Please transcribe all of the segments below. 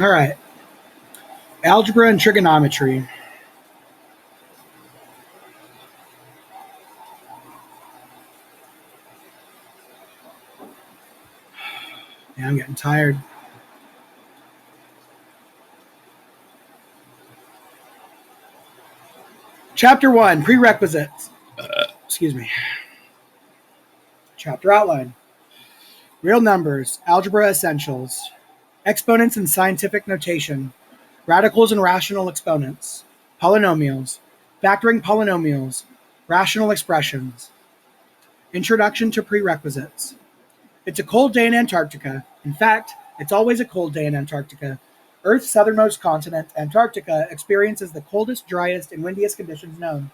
All right. Algebra and trigonometry. Yeah, I'm getting tired. Chapter 1, prerequisites. Excuse me. Chapter outline. Real numbers, algebra essentials. Exponents and scientific notation. Radicals and rational exponents. Polynomials. Factoring polynomials. Rational expressions. Introduction to prerequisites. It's a cold day in Antarctica. In fact, it's always a cold day in Antarctica. Earth's southernmost continent, Antarctica, experiences the coldest, driest, and windiest conditions known.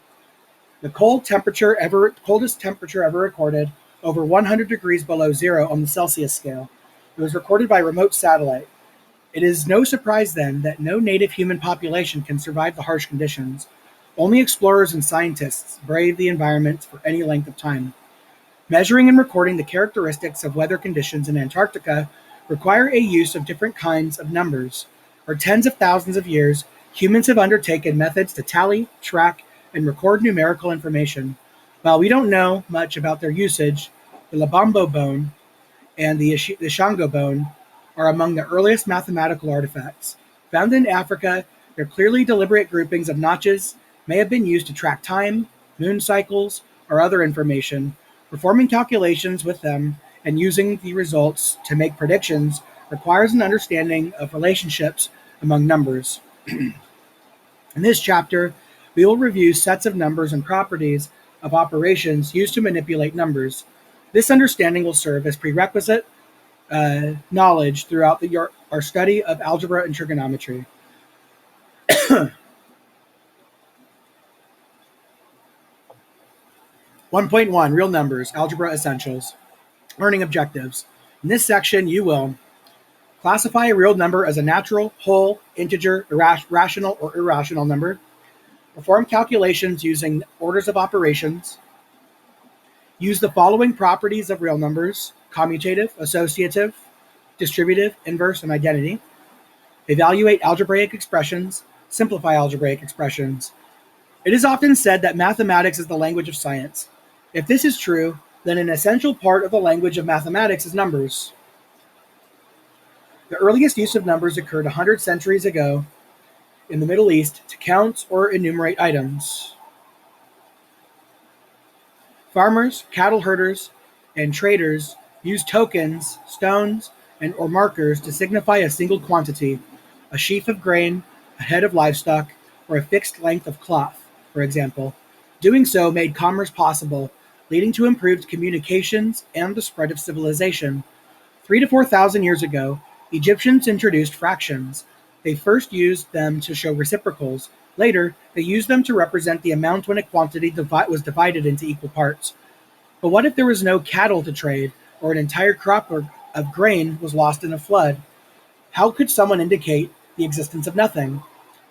The coldest temperature ever recorded, over 100 degrees below zero on the Celsius scale. It was recorded by remote satellite. It is no surprise, then, that no native human population can survive the harsh conditions. Only explorers and scientists brave the environment for any length of time. Measuring and recording the characteristics of weather conditions in Antarctica require a use of different kinds of numbers. For tens of thousands of years, humans have undertaken methods to tally, track, and record numerical information. While we don't know much about their usage, the Labambo bone and the Shango bone are among the earliest mathematical artifacts. Found in Africa, their clearly deliberate groupings of notches may have been used to track time, moon cycles, or other information. Performing calculations with them and using the results to make predictions requires an understanding of relationships among numbers. In this chapter, we will review sets of numbers and properties of operations used to manipulate numbers. This understanding will serve as prerequisite knowledge throughout our study of algebra and trigonometry. 1.1 Real Numbers, Algebra Essentials. Learning Objectives. In this section, you will classify a real number as a natural, whole, integer, rational, or irrational number. Perform calculations using orders of operations. Use the following properties of real numbers: commutative, associative, distributive, inverse, and identity. Evaluate algebraic expressions. Simplify algebraic expressions. It is often said that mathematics is the language of science. If this is true, then an essential part of the language of mathematics is numbers. The earliest use of numbers occurred 100 centuries ago in the Middle East to count or enumerate items. Farmers, cattle herders, and traders used tokens, stones, or markers to signify a single quantity, a sheaf of grain, a head of livestock, or a fixed length of cloth, for example. Doing so made commerce possible, leading to improved communications and the spread of civilization. 3,000 to 4,000 years ago, Egyptians introduced fractions. They first used them to show reciprocals. Later, they used them to represent the amount when a quantity was divided into equal parts. But what if there was no cattle to trade, or an entire crop of grain was lost in a flood? How could someone indicate the existence of nothing?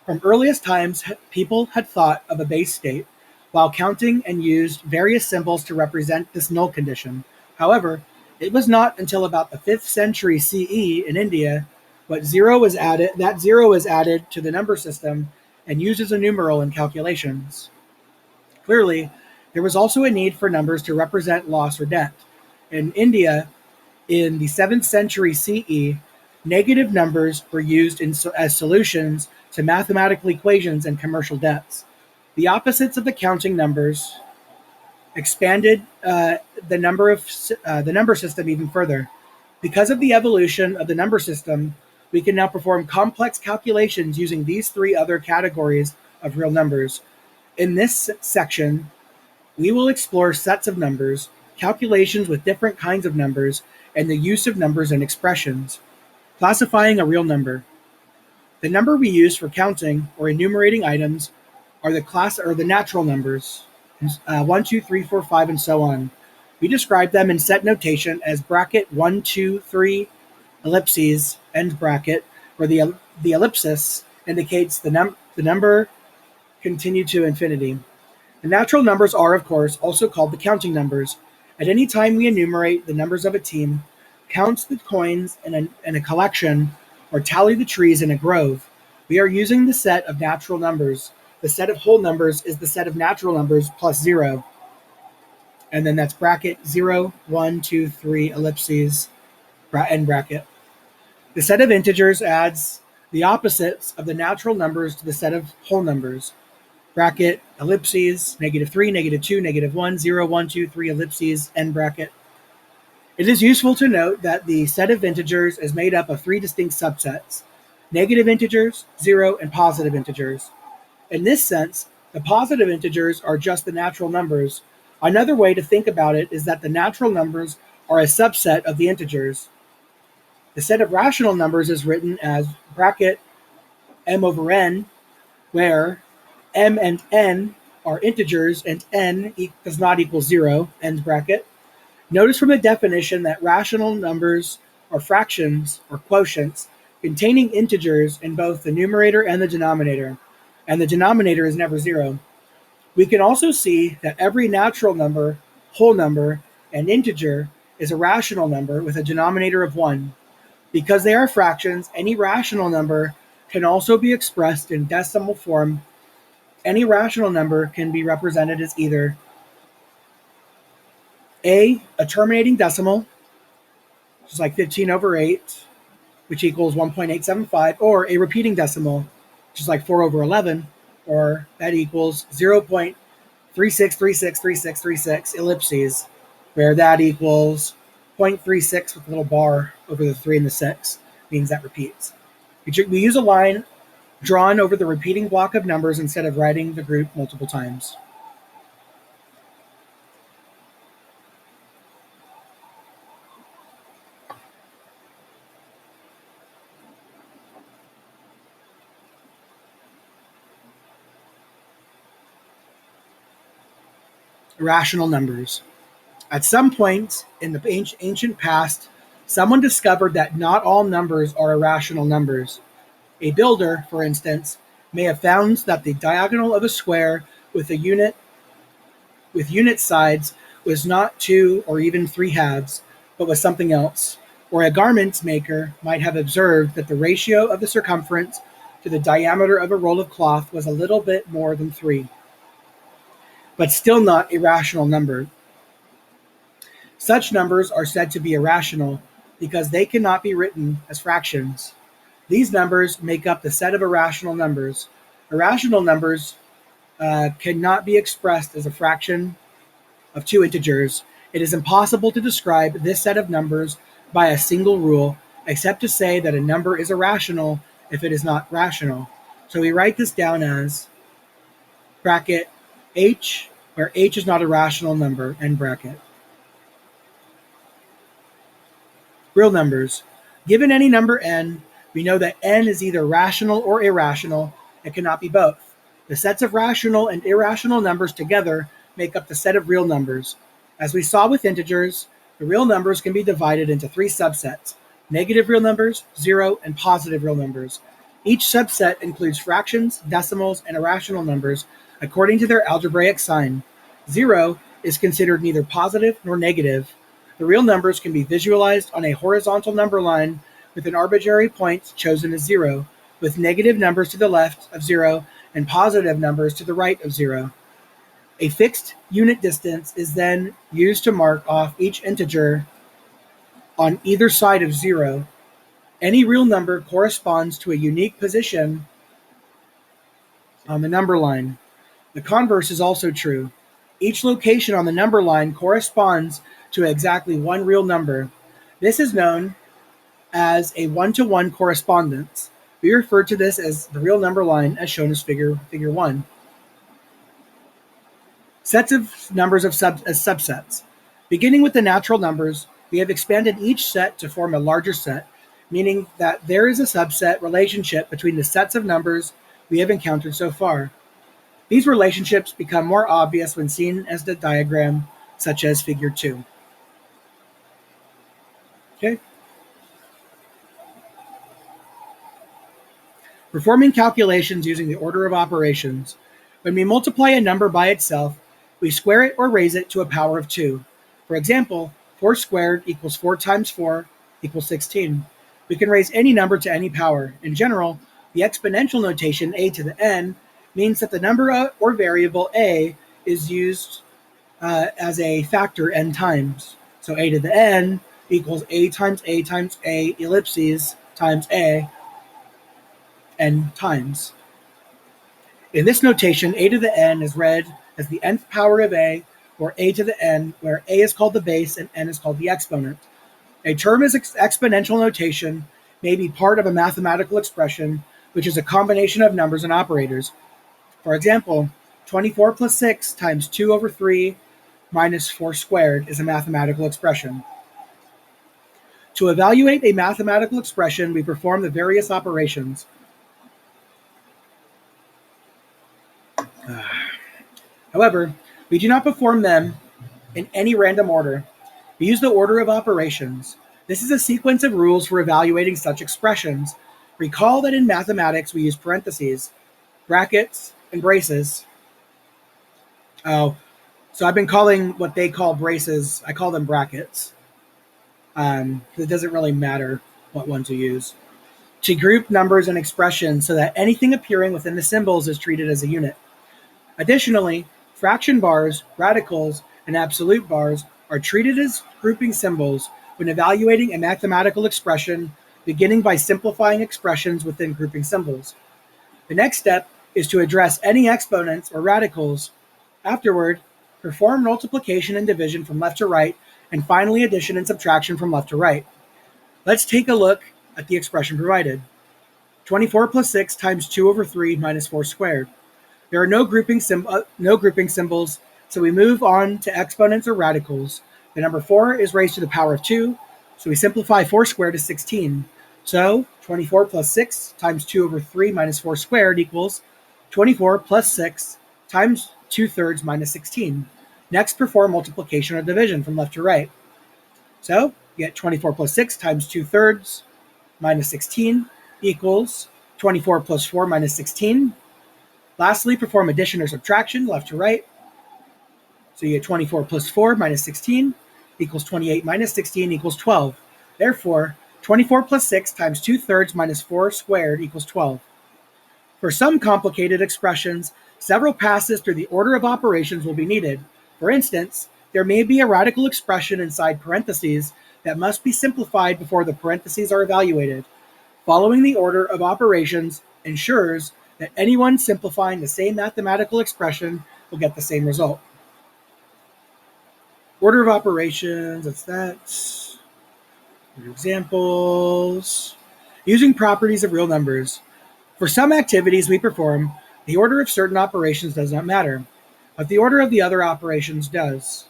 From earliest times, people had thought of a base state, while counting and used various symbols to represent this null condition. However, it was not until about the 5th century CE in India that zero was added to the number system and used as a numeral in calculations. Clearly, there was also a need for numbers to represent loss or debt. In India, in the 7th century CE, negative numbers were used as solutions to mathematical equations and commercial debts. The opposites of the counting numbers expanded the number system even further. Because of the evolution of the number system, we can now perform complex calculations using these three other categories of real numbers. In this section, we will explore sets of numbers, calculations with different kinds of numbers, and the use of numbers and expressions. Classifying a real number. The number we use for counting or enumerating items are the natural numbers, 1, 2, 3, 4, 5, and so on. We describe them in set notation as bracket 1, 2, 3, ellipses, end bracket, where the ellipsis indicates the number continue to infinity. The natural numbers are, of course, also called the counting numbers. At any time we enumerate the numbers of a team, counts the coins in a collection, or tally the trees in a grove, we are using the set of natural numbers. The set of whole numbers is the set of natural numbers plus 0. And then that's bracket 0, 1, 2, 3, ellipses, end bracket. The set of integers adds the opposites of the natural numbers to the set of whole numbers. Bracket, ellipses, -3, -2, -1, 0, 1, 2, 3, ellipses, end bracket. It is useful to note that the set of integers is made up of 3 distinct subsets: negative integers, 0, and positive integers. In this sense, the positive integers are just the natural numbers. Another way to think about it is that the natural numbers are a subset of the integers. The set of rational numbers is written as bracket m over n, where m and n are integers and n does not equal 0, end bracket. Notice from the definition that rational numbers are fractions or quotients containing integers in both the numerator and the denominator, and the denominator is never 0. We can also see that every natural number, whole number, and integer is a rational number with a denominator of 1. Because they are fractions, any rational number can also be expressed in decimal form. Any rational number can be represented as either a terminating decimal, which is like 15 over 8, which equals 1.875, or a repeating decimal, which is like 4 over 11, or that equals 0.36363636, ellipses, where that equals 0.36 with a little bar over the 3 and the 6, means that repeats. We use a line drawn over the repeating block of numbers instead of writing the group multiple times. Rational numbers. At some point in the ancient past, someone discovered that not all numbers are irrational numbers. A builder, for instance, may have found that the diagonal of a square with unit sides was not 2 or even 3 halves, but was something else. Or a garment maker might have observed that the ratio of the circumference to the diameter of a roll of cloth was a little bit more than 3, but still not a rational number. Such numbers are said to be irrational because they cannot be written as fractions. These numbers make up the set of irrational numbers. Irrational numbers cannot be expressed as a fraction of 2 integers. It is impossible to describe this set of numbers by a single rule, except to say that a number is irrational if it is not rational. So we write this down as bracket h, where h is not a rational number, end bracket. Real numbers. Given any number n, we know that n is either rational or irrational. It cannot be both. The sets of rational and irrational numbers together make up the set of real numbers. As we saw with integers, the real numbers can be divided into 3 subsets: negative real numbers, 0, and positive real numbers. Each subset includes fractions, decimals, and irrational numbers according to their algebraic sign. 0 is considered neither positive nor negative. The real numbers can be visualized on a horizontal number line with an arbitrary point chosen as 0, with negative numbers to the left of 0 and positive numbers to the right of 0. A fixed unit distance is then used to mark off each integer on either side of 0. Any real number corresponds to a unique position on the number line. The converse is also true. Each location on the number line corresponds to exactly one real number. This is known as a one-to-one correspondence. We refer to this as the real number line, as shown as figure 1. Sets of numbers as subsets. Beginning with the natural numbers, we have expanded each set to form a larger set, meaning that there is a subset relationship between the sets of numbers we have encountered so far. These relationships become more obvious when seen as the diagram, such as figure 2. Okay. Performing calculations using the order of operations. When we multiply a number by itself, we square it or raise it to a power of 2. For example, 4 squared equals 4 times 4 equals 16. We can raise any number to any power. In general, the exponential notation a to the n means that the number or variable a is used as a factor n times. So a to the n equals a times a ellipses times a n times. In this notation, a to the n is read as the nth power of a, or a to the n, where a is called the base and n is called the exponent. A term is exponential notation may be part of a mathematical expression, which is a combination of numbers and operators. For example, 24 plus 6 times 2 over 3 minus 4 squared is a mathematical expression. To evaluate a mathematical expression, we perform the various operations. However, we do not perform them in any random order. We use the order of operations. This is a sequence of rules for evaluating such expressions. Recall that in mathematics we use parentheses, brackets, and braces. So I've been calling what they call braces, I call them brackets. It doesn't really matter what ones you use. To group numbers and expressions so that anything appearing within the symbols is treated as a unit. Additionally, fraction bars, radicals, and absolute bars are treated as grouping symbols when evaluating a mathematical expression, beginning by simplifying expressions within grouping symbols. The next step is to address any exponents or radicals. Afterward, perform multiplication and division from left to right, and finally addition and subtraction from left to right. Let's take a look at the expression provided. 24 plus 6 times 2 over 3 minus 4 squared. There are no grouping symbols, so we move on to exponents or radicals. The number 4 is raised to the power of 2, so we simplify 4 squared to 16. So 24 plus 6 times 2 over 3 minus 4 squared equals 24 plus 6 times 2/3 minus 16. Next, perform multiplication or division from left to right. So you get 24 plus 6 times 2/3 minus 16 equals 24 plus 4 minus 16. Lastly, perform addition or subtraction left to right. So you get 24 plus 4 minus 16 equals 28 minus 16 equals 12. Therefore, 24 plus 6 times 2/3 minus 4 squared equals 12. For some complicated expressions, several passes through the order of operations will be needed. For instance, there may be a radical expression inside parentheses that must be simplified before the parentheses are evaluated. Following the order of operations ensures that anyone simplifying the same mathematical expression will get the same result. Order of operations, that's that. Examples. Using properties of real numbers. For some activities we perform, the order of certain operations does not matter, but the order of the other operations does.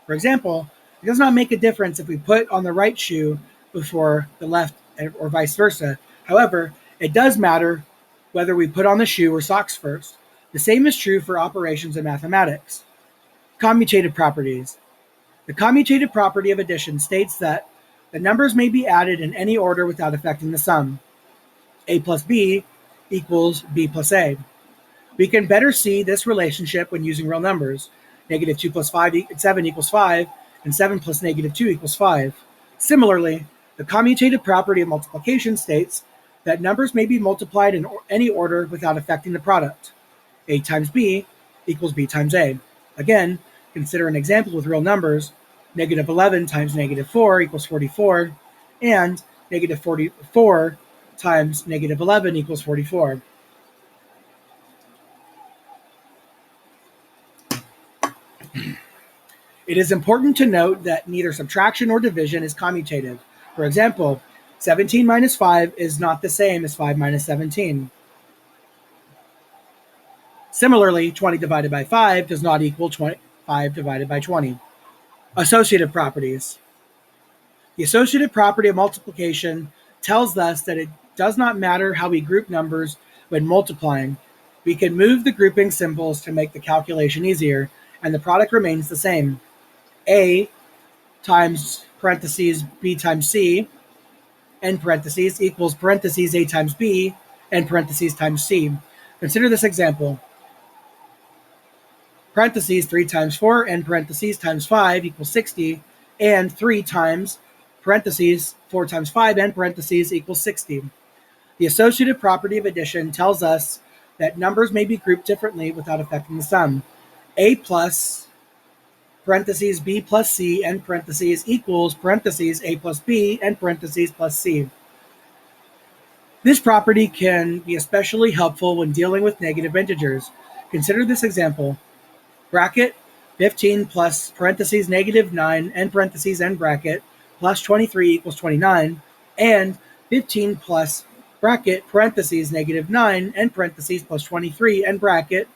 For example, it does not make a difference if we put on the right shoe before the left or vice versa. However, it does matter whether we put on the shoe or socks first. The same is true for operations in mathematics. Commutative properties. The commutative property of addition states that the numbers may be added in any order without affecting the sum. A plus B equals B plus A. We can better see this relationship when using real numbers. Negative 2 plus 7 equals 5, and 7 plus negative 2 equals 5. Similarly, the commutative property of multiplication states that numbers may be multiplied in any order without affecting the product. A times B equals B times A. Again, consider an example with real numbers. Negative 11 times negative 4 equals 44, and negative 44 times negative 11 equals 44. It is important to note that neither subtraction nor division is commutative. For example, 17 minus 5 is not the same as 5 minus 17. Similarly, 20 divided by 5 does not equal 5 divided by 20. Associative properties. The associative property of multiplication tells us that it does not matter how we group numbers when multiplying. We can move the grouping symbols to make the calculation easier, and the product remains the same. A times parentheses B times C, end parentheses, equals parentheses A times B, end parentheses times C. Consider this example. Parentheses 3 times 4, end parentheses times 5 equals 60, and 3 times parentheses 4 times 5 end parentheses equals 60. The associative property of addition tells us that numbers may be grouped differently without affecting the sum. A plus parentheses B plus C end parentheses equals parentheses A plus B end parentheses plus C. This property can be especially helpful when dealing with negative integers. Consider this example. Bracket 15 plus parentheses negative 9 end parentheses end bracket plus 23 equals 29, and 15 plus bracket parentheses negative 9 end parentheses plus 23 end bracket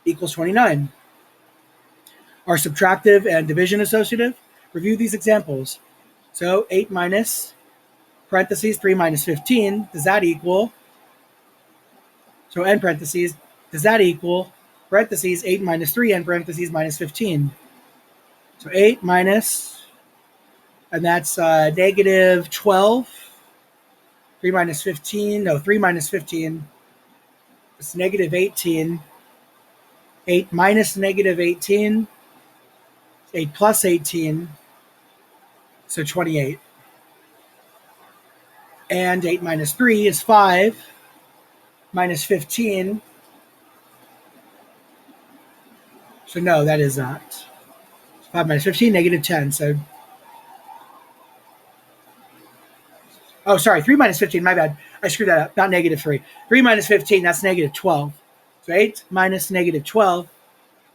equals 29. Are subtractive and division associative? Review these examples. So 8 minus parentheses 3 minus 15, does that equal, so end parentheses, does that equal parentheses 8 minus 3 end parentheses minus 15? So 8 minus, and that's negative 12. 3 minus 15, no, 3 minus 15, it's negative 18. 8 minus negative 18, 8 plus 18, so 28. And 8 minus 3 is 5, minus 15, so no, that is not. 5 minus 15, negative 10, so, oh, sorry, 3 minus 15, my bad. I screwed that up, not negative 3. 3 minus 15, that's negative 12. So 8 minus negative 12.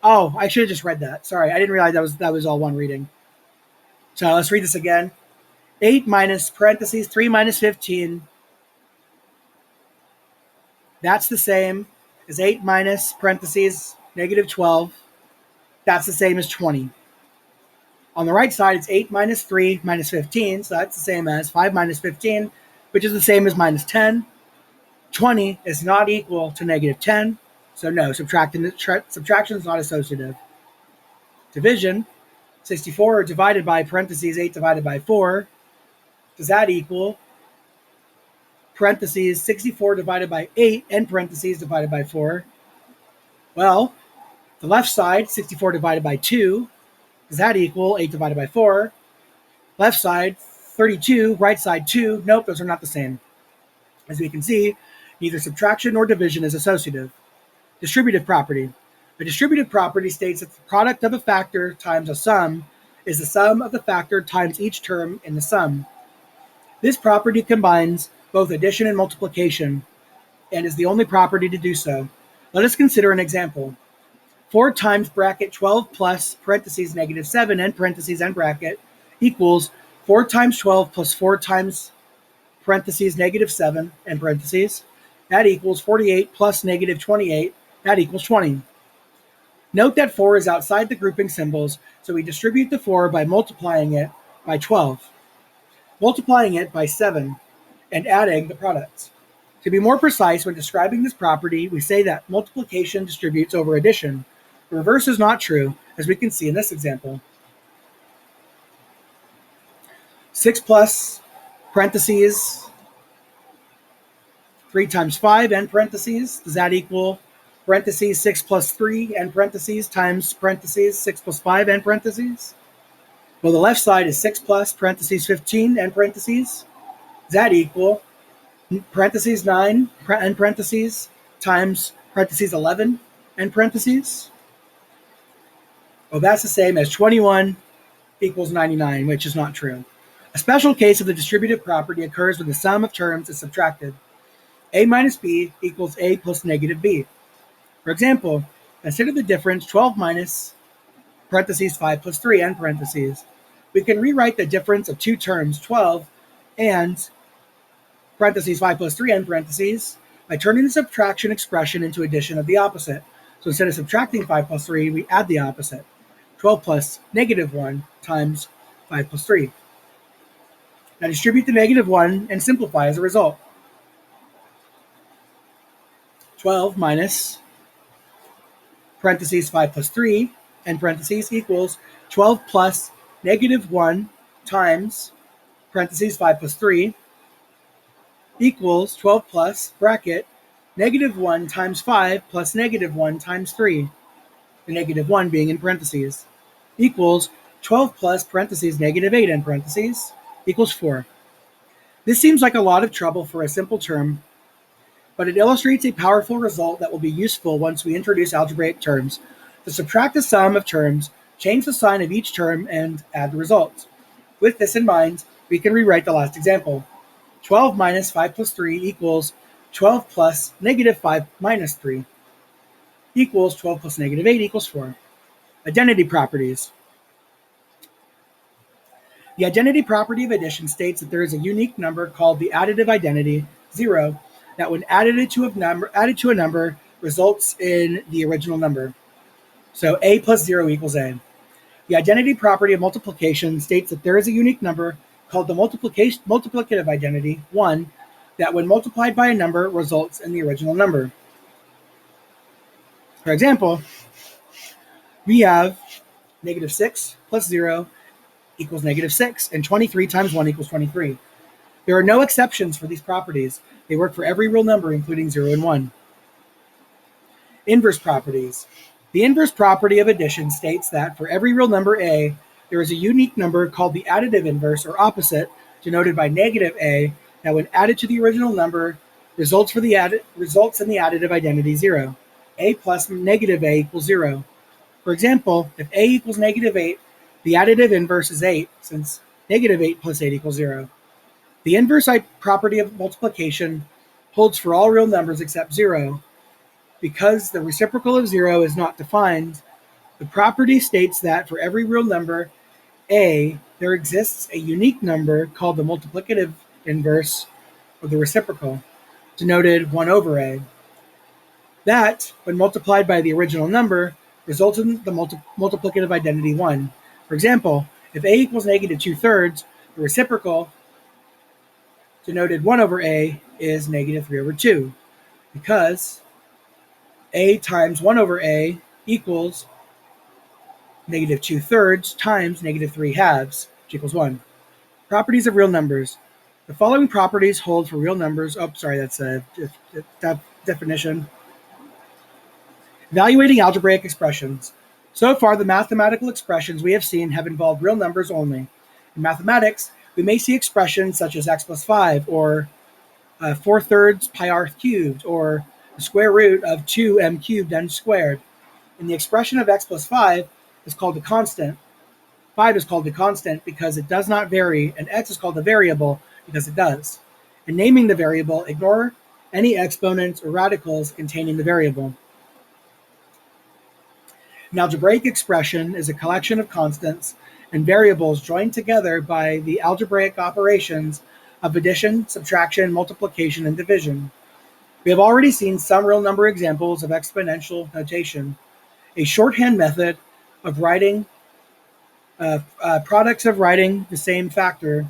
Oh, I should have just read that. Sorry, I didn't realize that was all one reading. So let's read this again. 8 minus parentheses 3 minus 15. That's the same as 8 minus parentheses negative 12. That's the same as 20. On the right side, it's 8 minus 3 minus 15. So that's the same as 5 minus 15, which is the same as minus 10. 20 is not equal to negative 10. So no, subtraction is not associative. Division, 64 divided by parentheses 8 divided by 4. Does that equal parentheses 64 divided by 8 and parentheses divided by 4? Well, the left side, 64 divided by 2. Does that equal 8 divided by 4? Left side, 32. Right side, 2. Nope, those are not the same. As we can see, neither subtraction nor division is associative. Distributive property. A distributive property states that the product of a factor times a sum is the sum of the factor times each term in the sum. This property combines both addition and multiplication and is the only property to do so. Let us consider an example. 4 times bracket 12 plus parentheses negative 7 and parentheses end bracket equals 4 times 12 plus 4 times parentheses negative 7 and parentheses. That equals 48 plus negative 28. That equals 20. Note that 4 is outside the grouping symbols, so we distribute the 4 by multiplying it by 12, multiplying it by 7, and adding the products. To be more precise, when describing this property, we say that multiplication distributes over addition. The reverse is not true, as we can see in this example. 6 plus parentheses 3 times 5 and parentheses, does that equal parentheses 6 plus 3 and parentheses times parentheses 6 plus 5 and parentheses? Well, the left side is 6 plus parentheses 15 and parentheses. Does that equal parentheses 9 and parentheses times parentheses 11 and parentheses? Well, that's the same as 21 equals 99, which is not true. A special case of the distributive property occurs when the sum of terms is subtracted. A minus B equals A plus negative B. For example, consider the difference 12 minus parentheses 5 plus 3 and parentheses. We can rewrite the difference of two terms, 12 and parentheses 5 plus 3 and parentheses, by turning the subtraction expression into addition of the opposite. So instead of subtracting 5 plus 3, we add the opposite. 12 plus negative 1 times 5 plus 3. Now distribute the negative 1 and simplify as a result. 12 minus parentheses 5 plus 3 and parentheses equals 12 plus negative 1 times parentheses 5 plus 3 equals 12 plus bracket negative 1 times 5 plus negative 1 times 3, the negative 1 being in parentheses, equals 12 plus parentheses negative 8 in parentheses. equals 4. This seems like a lot of trouble for a simple term, but it illustrates a powerful result that will be useful once we introduce algebraic terms. To subtract the sum of terms, change the sign of each term, and add the results. With this in mind, we can rewrite the last example. 12 minus 5 plus 3 equals 12 plus negative 5 minus 3 equals 12 plus negative 8 equals 4. Identity properties. The identity property of addition states that there is a unique number called the additive identity, 0, that when added to a number results in the original number. So a plus 0 equals a. The identity property of multiplication states that there is a unique number called the multiplicative identity, 1, that when multiplied by a number results in the original number. For example, we have negative 6 plus 0 equals negative 6, and 23 times 1 equals 23. There are no exceptions for these properties. They work for every real number, including 0 and 1. Inverse properties. The inverse property of addition states that for every real number a, there is a unique number called the additive inverse, or opposite, denoted by negative a, that when added to the original number results in the additive identity 0. A plus negative a equals 0. For example, if a equals negative 8, the additive inverse is 8, since negative 8 plus 8 equals 0. The inverse property of multiplication holds for all real numbers except 0. Because the reciprocal of 0 is not defined, the property states that for every real number a, there exists a unique number called the multiplicative inverse, or the reciprocal, denoted 1 over a. That, when multiplied by the original number, results in the multiplicative identity 1. For example, if a equals negative 2/3, the reciprocal, denoted 1 over a, is negative 3 over 2, because a times 1 over a equals negative 2/3 times negative 3/2, which equals 1. Properties of real numbers. The following properties hold for real numbers. Oh, sorry, that's a definition. Evaluating algebraic expressions. So far, the mathematical expressions we have seen have involved real numbers only. In mathematics, we may see expressions such as x plus 5, or 4/3 pi r cubed, or the square root of 2m cubed n squared. And the expression of x plus 5 is called a constant. 5 is called a constant because it does not vary, and x is called a variable because it does. In naming the variable, ignore any exponents or radicals containing the variable. An algebraic expression is a collection of constants and variables joined together by the algebraic operations of addition, subtraction, multiplication, and division. We have already seen some real number examples of exponential notation, a shorthand method of writing products of the same factor.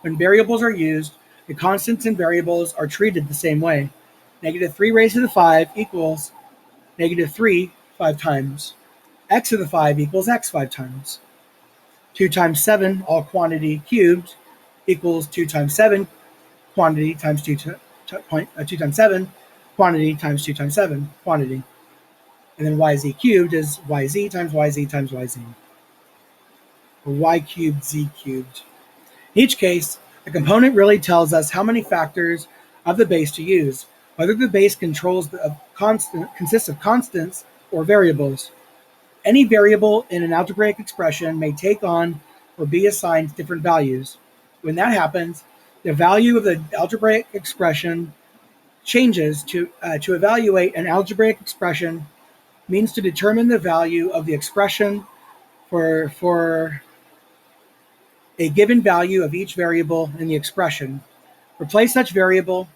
When variables are used, the constants and variables are treated the same way. Negative 3 raised to the 5 equals negative 3 5 times. X to the 5 equals x 5 times. 2 times 7, all quantity cubed, equals 2 times 7 quantity times 2 times 7 quantity times 2 times 7 quantity. And then yz cubed is yz times yz times yz. Or y cubed z cubed. In each case, the component really tells us how many factors of the base to use, whether the base consists of constants or variables. Any variable in an algebraic expression may take on or be assigned different values. When that happens, the value of the algebraic expression changes. To evaluate an algebraic expression means to determine the value of the expression for a given value of each variable in the expression. Replace such variable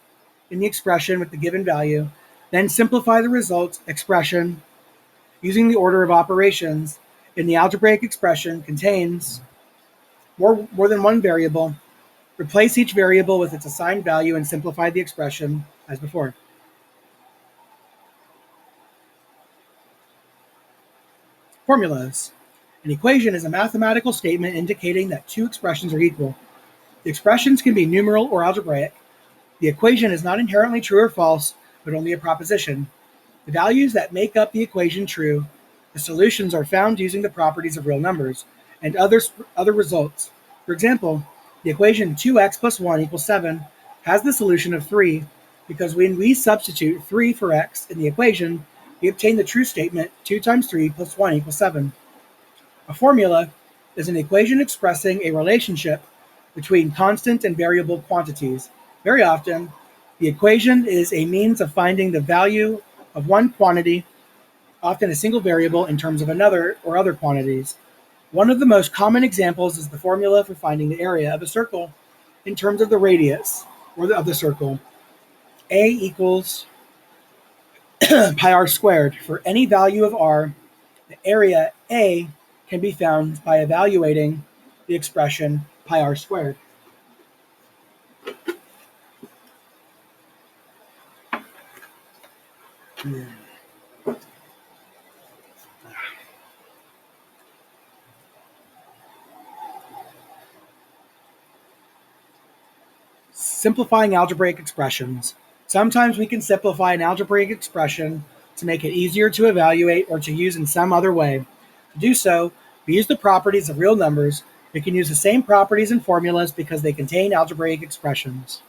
in the expression with the given value, then simplify the result expression using the order of operations in the algebraic expression contains more than one variable. Replace each variable with its assigned value and simplify the expression as before. Formulas. An equation is a mathematical statement indicating that two expressions are equal. The expressions can be numeral or algebraic. The equation is not inherently true or false, but only a proposition. The values that make up the equation true, the solutions are found using the properties of real numbers. and other results. For example, the equation 2x plus 1 equals 7 has the solution of 3 because when we substitute 3 for x in the equation, we obtain the true statement 2 times 3 plus 1 equals 7. A formula is an equation expressing a relationship between constant and variable quantities. Very often, the equation is a means of finding the value of one quantity, often a single variable, in terms of another or other quantities. One of the most common examples is the formula for finding the area of a circle in terms of the radius of the circle. A equals pi r squared. For any value of r, the area A can be found by evaluating the expression pi r squared. Simplifying algebraic expressions. Sometimes we can simplify an algebraic expression to make it easier to evaluate or to use in some other way. To do so, we use the properties of real numbers. We can use the same properties and formulas because they contain algebraic expressions.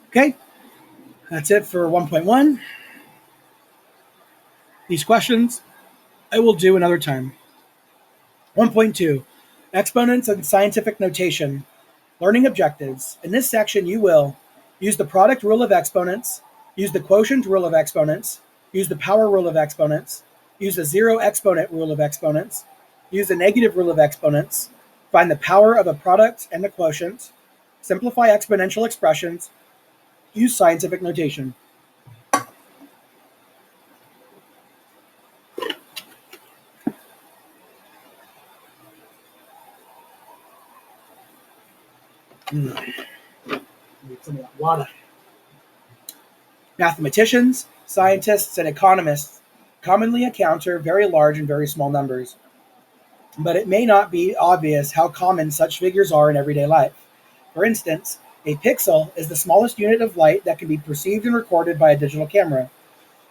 Okay, that's it for 1.1. These questions I will do another time. 1.2, exponents and scientific notation. Learning objectives. In this section, you will use the product rule of exponents, use the quotient rule of exponents, use the power rule of exponents, use the zero exponent rule of exponents, use the negative rule of exponents, find the power of a product and the quotient, simplify exponential expressions, use scientific notation. Need some of that water. Mathematicians, scientists, and economists commonly encounter very large and very small numbers, but it may not be obvious how common such figures are in everyday life. For instance, a pixel is the smallest unit of light that can be perceived and recorded by a digital camera.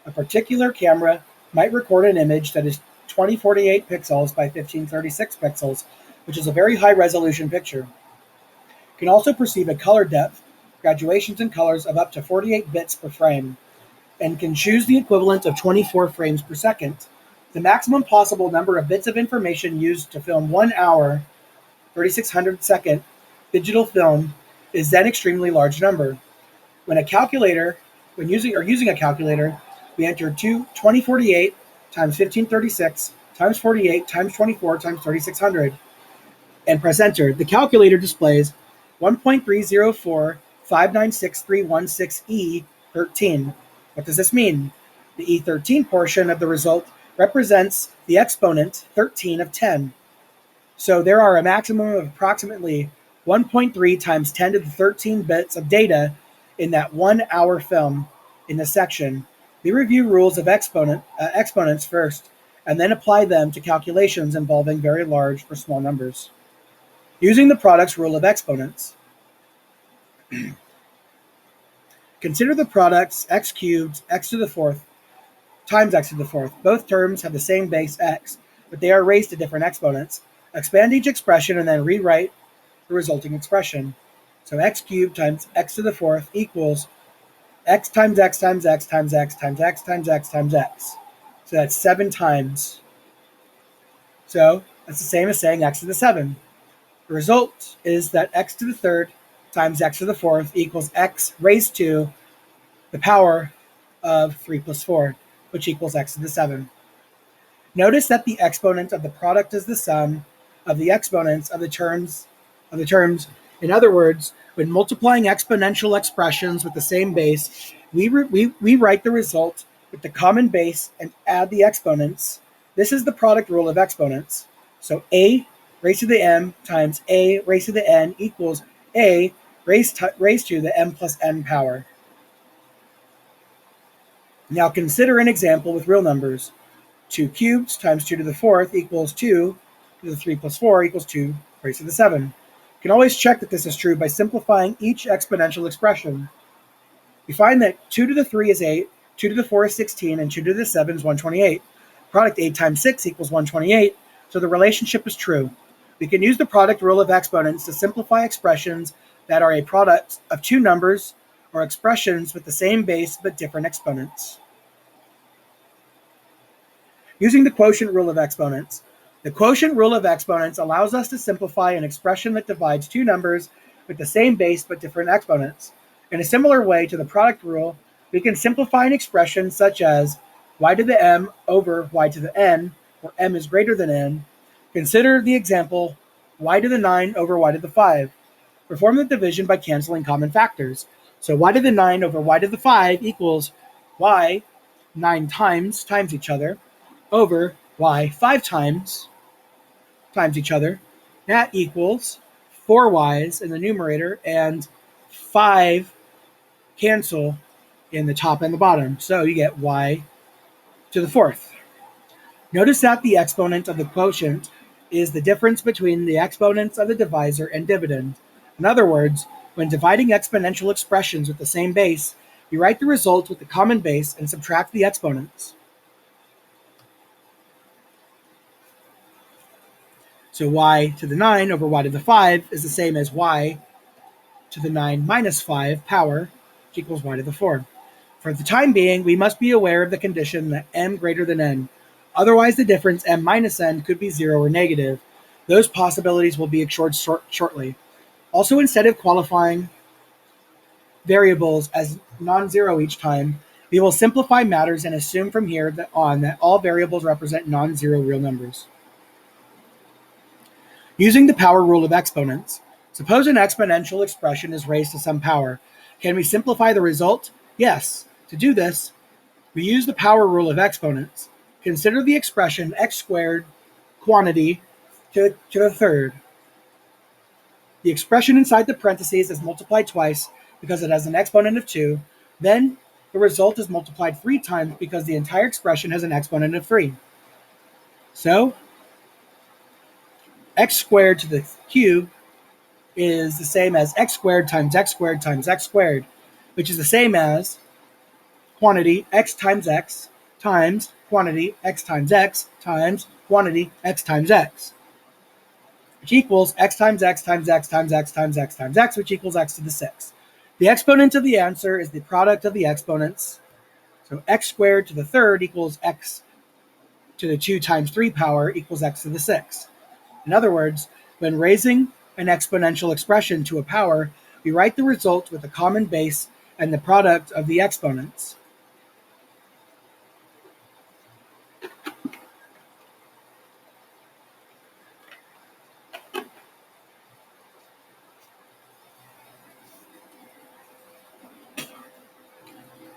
A particular camera might record an image that is 2048 pixels by 1536 pixels, which is a very high resolution picture. It can also perceive a color depth, graduations in colors of up to 48 bits per frame, and can choose the equivalent of 24 frames per second. The maximum possible number of bits of information used to film 1 hour, 3600 second digital film is then extremely large number. When using a calculator, we enter 2048 times 1536 times 48 times 24 times 3600 and press enter. The calculator displays 1.304596316E13. What does this mean? The E13 portion of the result represents the exponent 13 of 10. So there are a maximum of approximately 1.3 times 10 to the 13 bits of data in that 1 hour film. In this section, we review rules of exponents first, and then apply them to calculations involving very large or small numbers. Using the product's rule of exponents. Consider the products x cubed, x to the fourth, times x to the fourth. Both terms have the same base x, but they are raised to different exponents. Expand each expression and then rewrite the resulting expression. So x cubed times x to the fourth equals x times x times x times x times x times x times x. So that's 7 times. So that's the same as saying x to the 7. The result is that x to the third times x to the fourth equals x raised to the power of 3 plus 4, which equals x to the 7. Notice that the exponent of the product is the sum of the exponents of the terms. In other words, when multiplying exponential expressions with the same base, we write the result with the common base and add the exponents. This is the product rule of exponents. So a raised to the m times a raised to the n equals a raised to the m plus n power. Now consider an example with real numbers. 2 cubed times 2 to the fourth equals 2 to the 3 plus 4 equals 2 raised to the 7. You can always check that this is true by simplifying each exponential expression. We find that 2 to the 3 is 8, 2 to the 4 is 16, and 2 to the 7 is 128. Product 8 times 6 equals 128, so the relationship is true. We can use the product rule of exponents to simplify expressions that are a product of two numbers or expressions with the same base but different exponents. Using the quotient rule of exponents. The quotient rule of exponents allows us to simplify an expression that divides two numbers with the same base but different exponents. In a similar way to the product rule, we can simplify an expression such as y to the m over y to the n, where m is greater than n. Consider the example y to the 9 over y to the 5. Perform the division by canceling common factors. So y to the 9 over y to the 5 equals y 9 times each other over y 5 times each other. That equals 4y's in the numerator and 5 cancel in the top and the bottom. So you get y to the 4th. Notice that the exponent of the quotient is the difference between the exponents of the divisor and dividend. In other words, when dividing exponential expressions with the same base, you write the result with the common base and subtract the exponents. So y to the 9 over y to the 5 is the same as y to the 9 minus 5 power, which equals y to the 4. For the time being, we must be aware of the condition that m greater than n. Otherwise, the difference m minus n could be 0 or negative. Those possibilities will be explored shortly. Also, instead of qualifying variables as non-zero each time, we will simplify matters and assume from here on that all variables represent non-zero real numbers. Using the power rule of exponents. Suppose an exponential expression is raised to some power. Can we simplify the result? Yes. To do this, we use the power rule of exponents. Consider the expression x squared quantity to the third. The expression inside the parentheses is multiplied twice because it has an exponent of 2. Then the result is multiplied 3 times because the entire expression has an exponent of 3. So x squared to the cube is the same as x squared times x squared times x squared, which is the same as quantity x times x times quantity x times x times quantity x times x, which equals x times x times x times x times x times x, which equals x to the 6. The exponent of the answer is the product of the exponents. So x squared to the third equals x to the 2 times 3 power equals x to the 6. In other words, when raising an exponential expression to a power, we write the result with a common base and the product of the exponents.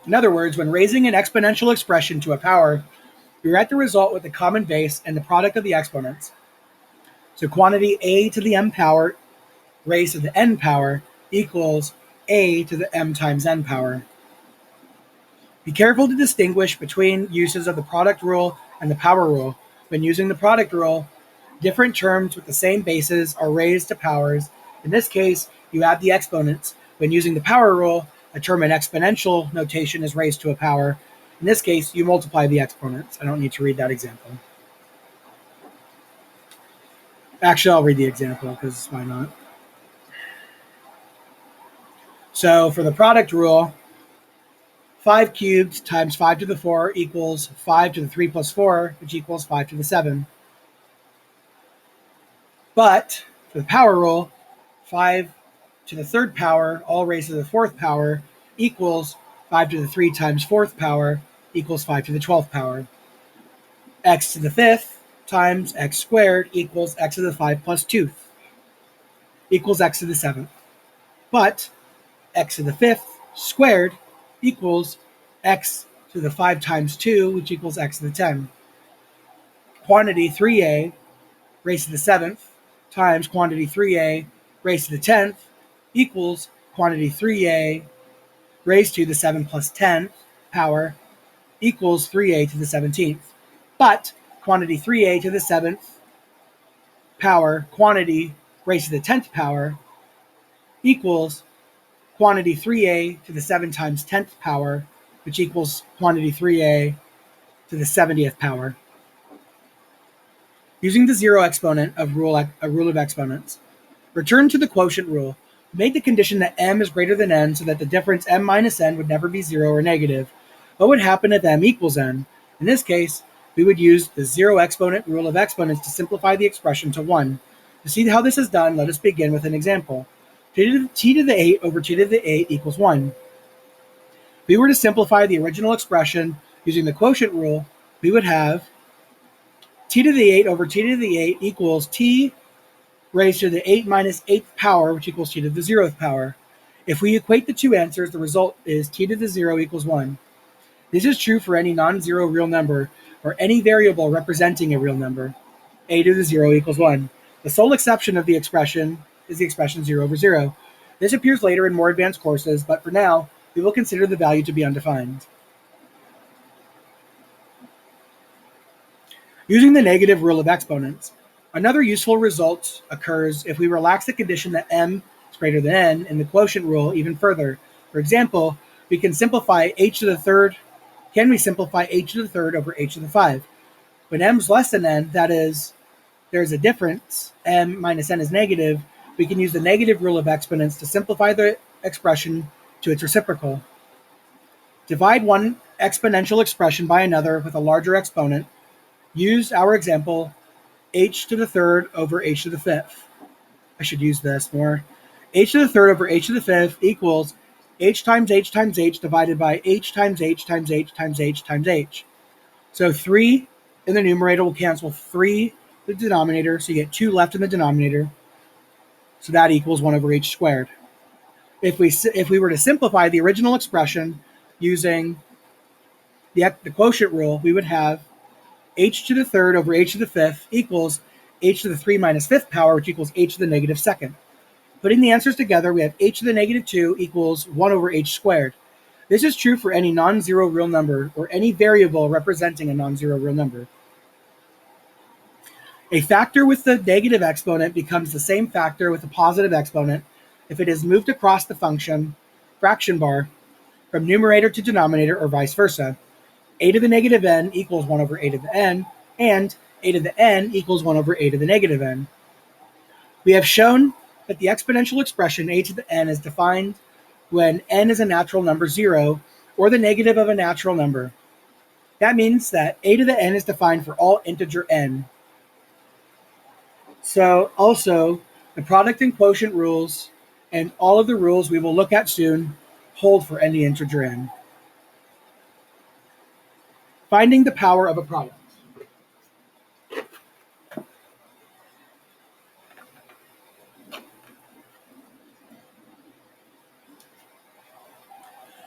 In other words, when raising an exponential expression to a power, we write the result with the common base and the product of the exponents. So quantity a to the m power raised to the n power equals a to the m times n power. Be careful to distinguish between uses of the product rule and the power rule. When using the product rule, different terms with the same bases are raised to powers. In this case, you add the exponents. When using the power rule, a term in exponential notation is raised to a power. In this case, you multiply the exponents. I don't need to read that example. Actually, I'll read the example because why not? So for the product rule, 5 cubed times 5 to the 4 equals 5 to the 3 plus 4, which equals 5 to the 7. But for the power rule, 5 to the third power, all raised to the 4th power, equals 5 to the 3 times 4th power equals 5 to the 12th power. X to the 5th times x squared equals x to the 5 plus 2 equals x to the 7th. But x to the 5th squared equals x to the 5 times 2, which equals x to the 10. Quantity 3a raised to the 7th times quantity 3a raised to the 10th equals quantity 3a raised to the 7 plus 10th power equals 3a to the 17th. But quantity 3a to the 7th power quantity raised to the 10th power equals quantity 3a to the 7 times 10th power which equals quantity 3a to the 70th power. Using the zero exponent of a rule of exponents, return to the quotient rule. Make the condition that m is greater than n so that the difference m minus n would never be 0 or negative. What would happen if m equals n? In this case, we would use the zero exponent rule of exponents to simplify the expression to 1. To see how this is done, let us begin with an example. T to the 8 over t to the 8 equals 1. If we were to simplify the original expression using the quotient rule, we would have t to the 8 over t to the 8 equals t raised to the 8 minus 8th power, which equals t to the 0th power. If we equate the two answers, the result is t to the 0 equals 1. This is true for any non-zero real number or any variable representing a real number. A to the 0 equals 1. The sole exception of the expression is the expression 0 over 0. This appears later in more advanced courses, but for now, we will consider the value to be undefined. Using the negative rule of exponents, another useful result occurs if we relax the condition that m is greater than n in the quotient rule even further. For example, we can simplify h to the third. Can we simplify h to the third over h to the 5? When m is less than n, that is, there is a difference, m minus n is negative, we can use the negative rule of exponents to simplify the expression to its reciprocal. Divide one exponential expression by another with a larger exponent. Use our example, h to the third over h to the fifth. I should use this more. H to the third over h to the fifth equals h times h times h divided by h times h times h times h times h. So 3 in the numerator will cancel 3 in the denominator, so you get 2 left in the denominator. So that equals 1 over h squared. If we were to simplify the original expression using the quotient rule, we would have h to the third over h to the fifth equals h to the 3 minus 5th power, which equals h to the negative second. Putting the answers together, we have h to the negative 2 equals 1 over h squared. This is true for any non-zero real number or any variable representing a non-zero real number. A factor with the negative exponent becomes the same factor with a positive exponent if it is moved across the function fraction bar from numerator to denominator or vice versa. A to the negative n equals 1 over a to the n, and a to the n equals 1 over a to the negative n. We have shown that the exponential expression a to the n is defined when n is a natural number 0 or the negative of a natural number. That means that a to the n is defined for all integer n. So also, the product and quotient rules and all of the rules we will look at soon hold for any integer n. Finding the power of a product.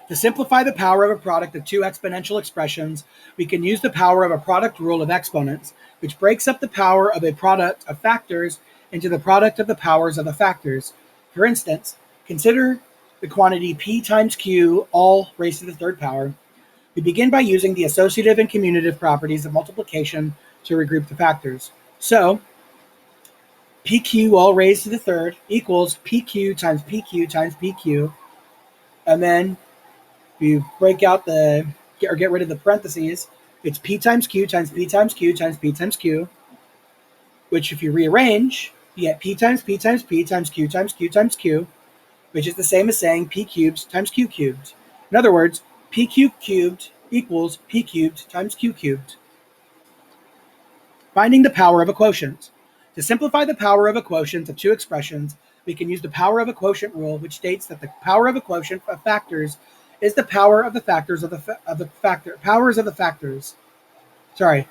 To simplify the power of a product of two exponential expressions, we can use the power of a product rule of exponents, which breaks up the power of a product of factors into the product of the powers of the factors. For instance, consider the quantity p times q all raised to the third power. We begin by using the associative and commutative properties of multiplication to regroup the factors. So, pq all raised to the third equals pq times pq times pq, and then we break out get rid of the parentheses. It's p times q times p times q times p times q, which if you rearrange, you get p times p times p times q times q times q, which is the same as saying p cubed times q cubed. In other words, pq cubed equals p cubed times q cubed. Finding the power of a quotient. To simplify the power of a quotient of two expressions, we can use the power of a quotient rule, which states that the power of a quotient of factors is the power of the factors of the powers of the factors. Sorry.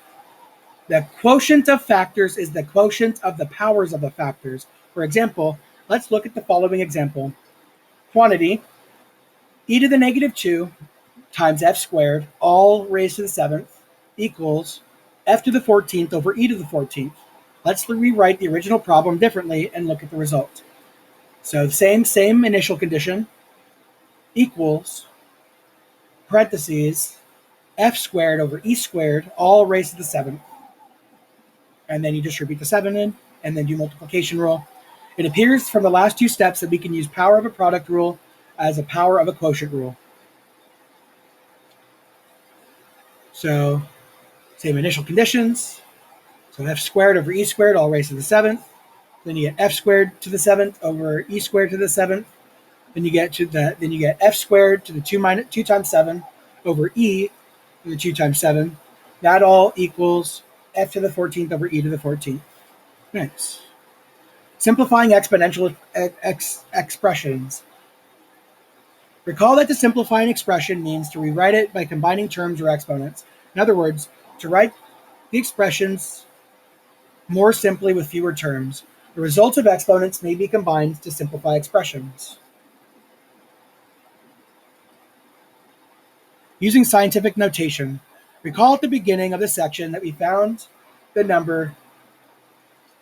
The quotient of factors is the quotient of the powers of the factors. For example, let's look at the following example. Quantity e to the negative 2 times f squared, all raised to the 7th, equals f to the 14th over e to the 14th. Let's rewrite the original problem differently and look at the result. So same initial condition, equals parentheses f squared over e squared, all raised to the 7th. And then you distribute the 7 in, and then do multiplication rule. It appears from the last two steps that we can use power of a product rule as a power of a quotient rule. So same initial conditions. So f squared over e squared all raised to the 7th. Then you get f squared to the 7th over e squared to the 7th. Then you get f squared to the 2 times 7 over e to the 2 times 7. That all equals f to the 14th over e to the 14th. Nice. Simplifying exponential expressions. Recall that to simplify an expression means to rewrite it by combining terms or exponents. In other words, to write the expressions more simply with fewer terms. The results of exponents may be combined to simplify expressions. Using scientific notation. Recall at the beginning of the section that we found the number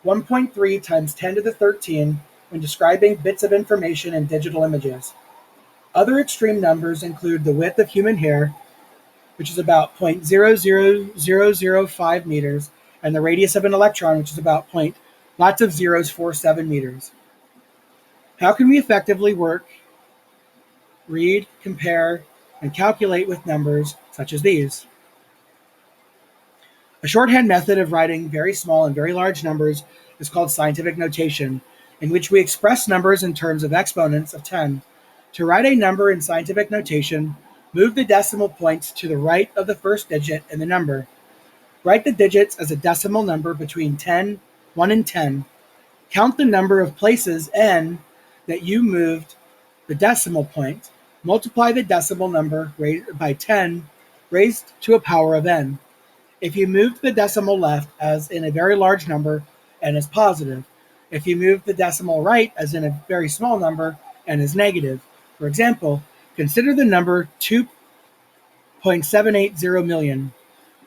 1.3 times 10 to the 13 when describing bits of information in digital images. Other extreme numbers include the width of human hair, which is about 0.00005 meters, and the radius of an electron, which is about lots of zeros 47 meters. How can we effectively read, compare, and calculate with numbers such as these? A shorthand method of writing very small and very large numbers is called scientific notation, in which we express numbers in terms of exponents of 10. To write a number in scientific notation, move the decimal points to the right of the first digit in the number. Write the digits as a decimal number between 1 and 10. Count the number of places n that you moved the decimal point. Multiply the decimal number by 10 raised to a power of n. If you moved the decimal left, as in a very large number, n is positive. If you moved the decimal right, as in a very small number, n is negative. For example, consider the number 2.780 million.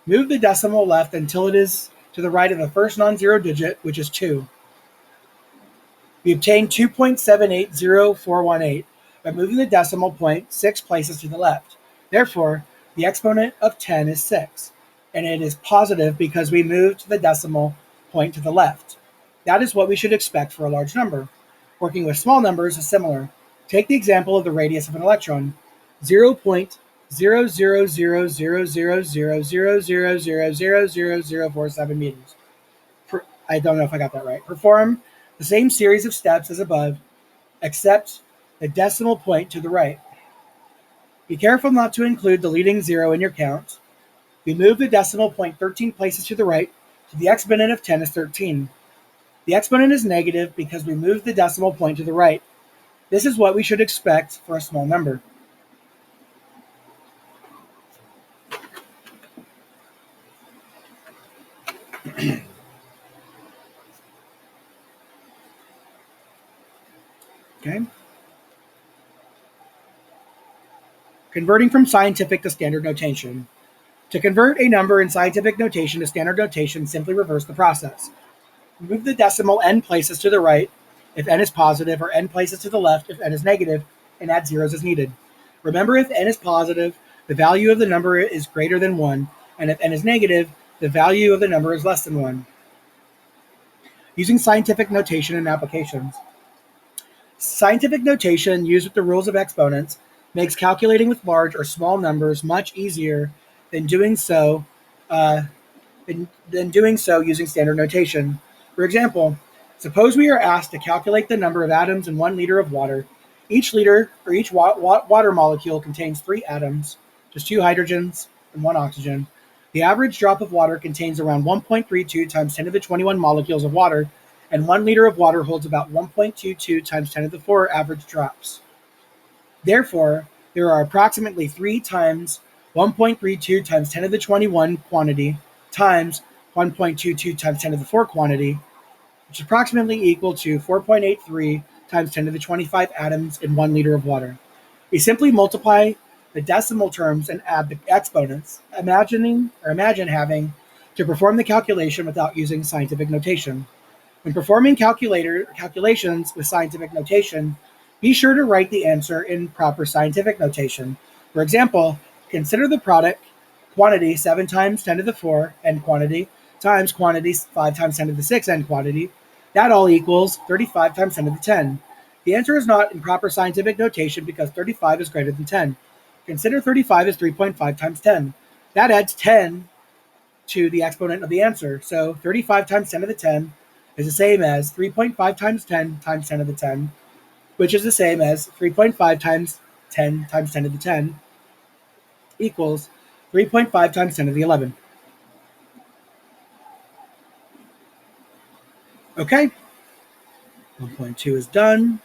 Move the decimal left until it is to the right of the first non-zero digit, which is 2. We obtain 2.780418 by moving the decimal point 6 places to the left. Therefore, the exponent of 10 is 6, and it is positive because we moved the decimal point to the left. That is what we should expect for a large number. Working with small numbers is similar. Take the example of the radius of an electron, 0.000000000000047 meters. I don't know if I got that right. Perform the same series of steps as above, except the decimal point to the right. Be careful not to include the leading zero in your count. We move the decimal point 13 places to the right, so the exponent of 10 is 13. The exponent is negative because we moved the decimal point to the right. This is what we should expect for a small number. Okay. Converting from scientific to standard notation. To convert a number in scientific notation to standard notation, simply reverse the process. Move the decimal n places to the right if n is positive, or n places to the left if n is negative, and add zeros as needed. Remember, if n is positive, the value of the number is greater than 1, and if n is negative, the value of the number is less than 1. Using scientific notation and applications. Scientific notation used with the rules of exponents makes calculating with large or small numbers much easier than doing so using standard notation. For example, suppose we are asked to calculate the number of atoms in 1 liter of water. Each liter, or each water molecule, contains 3 atoms, just 2 hydrogens and 1 oxygen. The average drop of water contains around 1.32 times 10 to the 21 molecules of water, and 1 liter of water holds about 1.22 times 10 to the 4 average drops. Therefore, there are approximately 3 times 1.32 times 10 to the 21 quantity times 1.22 times 10 to the 4 quantity, which is approximately equal to 4.83 times 10 to the 25 atoms in 1 liter of water. We simply multiply the decimal terms and add the exponents, imagine having to perform the calculation without using scientific notation. When performing calculations with scientific notation, be sure to write the answer in proper scientific notation. For example, consider the product quantity 7 times 10 to the 4 n quantity times quantity 5 times 10 to the 6 n quantity. That all equals 35 times 10 to the 10. The answer is not in proper scientific notation because 35 is greater than 10. Consider 35 as 3.5 times 10. That adds 10 to the exponent of the answer. So 35 times 10 to the 10 is the same as 3.5 times 10 times 10 to the 10, which is the same as 3.5 times 10 times 10 to the 10 equals 3.5 times 10 to the 11. Okay, 1.2 is done.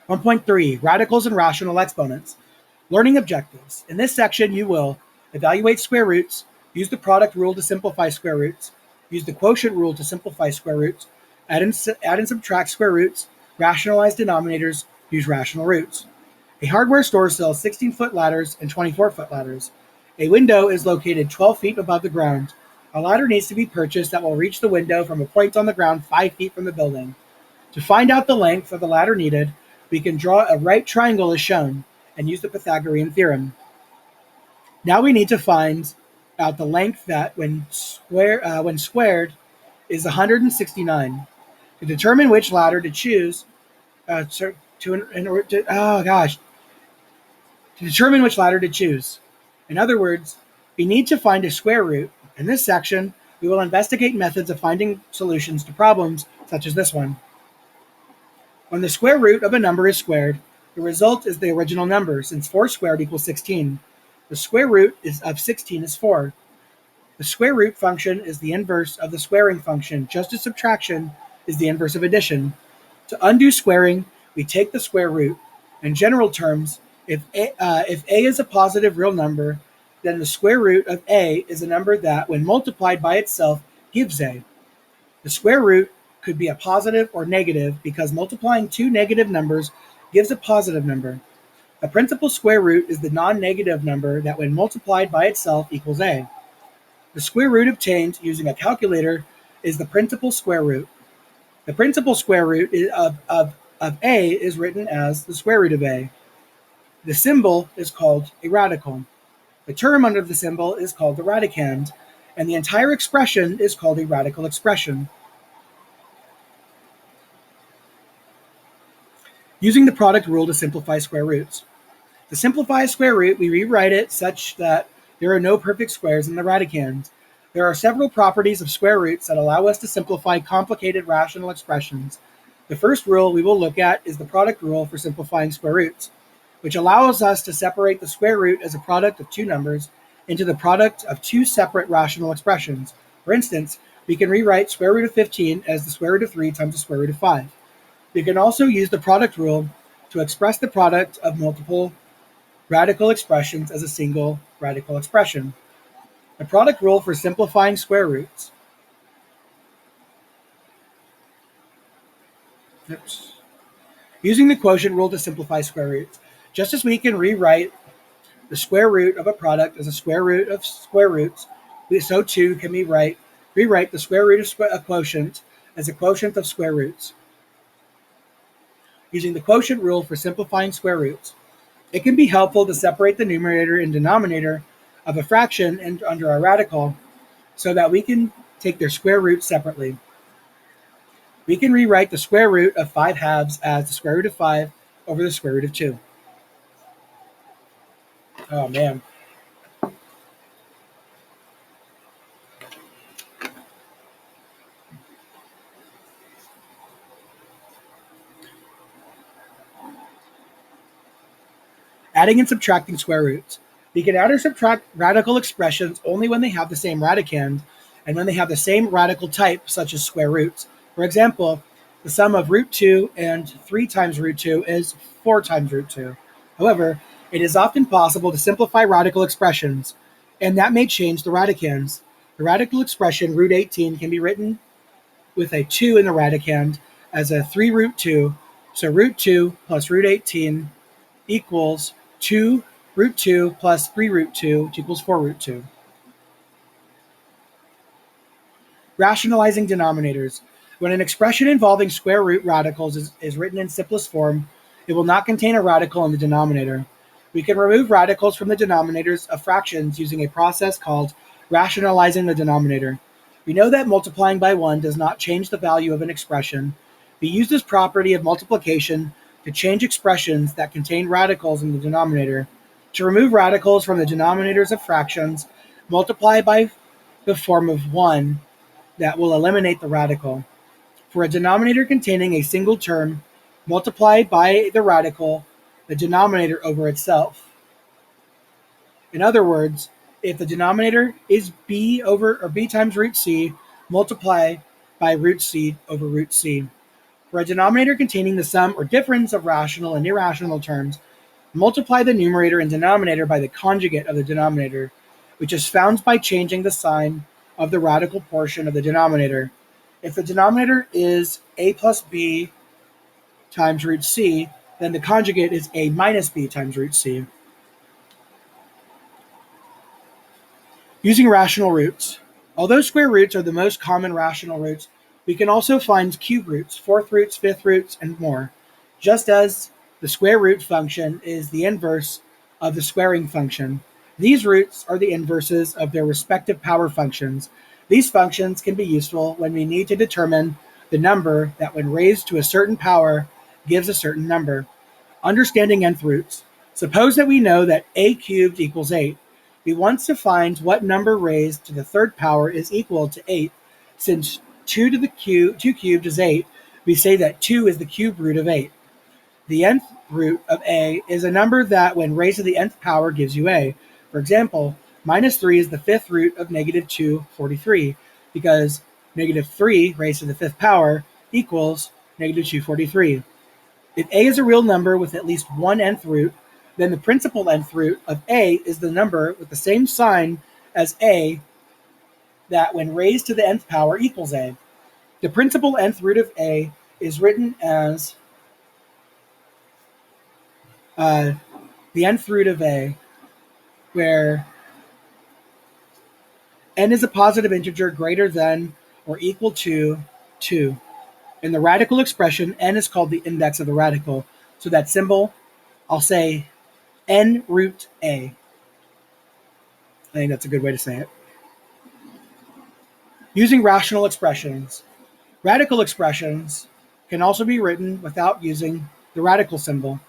1.3, radicals and rational exponents. Learning objectives. In this section, you will evaluate square roots, use the product rule to simplify square roots, use the quotient rule to simplify square roots, add and subtract square roots, rationalize denominators, use rational roots. A hardware store sells 16-foot ladders and 24-foot ladders. A window is located 12 feet above the ground. A ladder needs to be purchased that will reach the window from a point on the ground 5 feet from the building. To find out the length of the ladder needed, we can draw a right triangle as shown and use the Pythagorean theorem. Now we need to find out the length that, when squared, is 169. To determine which ladder to choose, to determine which ladder to choose. In other words, we need to find a square root. In this section, we will investigate methods of finding solutions to problems such as this one. When the square root of a number is squared, the result is the original number, since 4 squared equals 16. The square root of 16 is 4. The square root function is the inverse of the squaring function, just as subtraction is the inverse of addition. To undo squaring, we take the square root. In general terms, if a is a positive real number, then the square root of a is a number that, when multiplied by itself, gives a. The square root could be a positive or negative because multiplying two negative numbers gives a positive number. A principal square root is the non-negative number that, when multiplied by itself, equals a. The square root obtained using a calculator is the principal square root. The principal square root of a is written as the square root of a. The symbol is called a radical. The term under the symbol is called the radicand, and the entire expression is called a radical expression. Using the product rule to simplify square roots. To simplify a square root, we rewrite it such that there are no perfect squares in the radicand. There are several properties of square roots that allow us to simplify complicated rational expressions. The first rule we will look at is the product rule for simplifying square roots, which allows us to separate the square root as a product of two numbers into the product of two separate rational expressions. For instance, we can rewrite square root of 15 as the square root of 3 times the square root of 5. We can also use the product rule to express the product of multiple radical expressions as a single radical expression. The product rule for simplifying square roots. Using the quotient rule to simplify square roots. Just as we can rewrite the square root of a product as a square root of square roots, so too can we rewrite the square root of a quotient as a quotient of square roots. Using the quotient rule for simplifying square roots. It can be helpful to separate the numerator and denominator of a fraction and under a radical so that we can take their square roots separately. We can rewrite the square root of 5 halves as the square root of 5 over the square root of 2. Oh man. Adding and subtracting square roots. We can add or subtract radical expressions only when they have the same radicand and when they have the same radical type, such as square roots. For example, the sum of root 2 and 3 times root 2 is 4 times root 2. However, it is often possible to simplify radical expressions, and that may change the radicands. The radical expression root 18 can be written with a 2 in the radicand as a 3 root 2, so root 2 plus root 18 equals 2 root 2 plus 3 root 2, which equals 4 root 2. Rationalizing denominators. When an expression involving square root radicals is written in simplest form, it will not contain a radical in the denominator. We can remove radicals from the denominators of fractions using a process called rationalizing the denominator. We know that multiplying by 1 does not change the value of an expression. We use this property of multiplication to change expressions that contain radicals in the denominator. To remove radicals from the denominators of fractions, multiply by the form of 1 that will eliminate the radical. For a denominator containing a single term, multiply by the radical the denominator over itself. In other words, if the denominator is b times root c, multiply by root c over root c. For a denominator containing the sum or difference of rational and irrational terms, multiply the numerator and denominator by the conjugate of the denominator, which is found by changing the sign of the radical portion of the denominator. If the denominator is a plus b times root c, then the conjugate is a minus b times root c. Using rational roots. Although square roots are the most common rational roots, we can also find cube roots, fourth roots, fifth roots, and more. Just as the square root function is the inverse of the squaring function, these roots are the inverses of their respective power functions. These functions can be useful when we need to determine the number that, when raised to a certain power, gives a certain number. Understanding nth roots. Suppose that we know that a cubed equals 8. We want to find what number raised to the third power is equal to 8. Since 2 cubed is 8, we say that 2 is the cube root of 8. The nth root of a is a number that, when raised to the nth power, gives you a. For example, minus 3 is the fifth root of negative 243, because negative 3 raised to the fifth power equals negative 243. If a is a real number with at least one nth root, then the principal nth root of a is the number with the same sign as a that, when raised to the nth power, equals a. The principal nth root of a is written as the nth root of a, where n is a positive integer greater than or equal to 2. In the radical expression, n is called the index of the radical. So that symbol, I'll say n root a. I think that's a good way to say it. Using rational expressions. Radical expressions can also be written without using the radical symbol.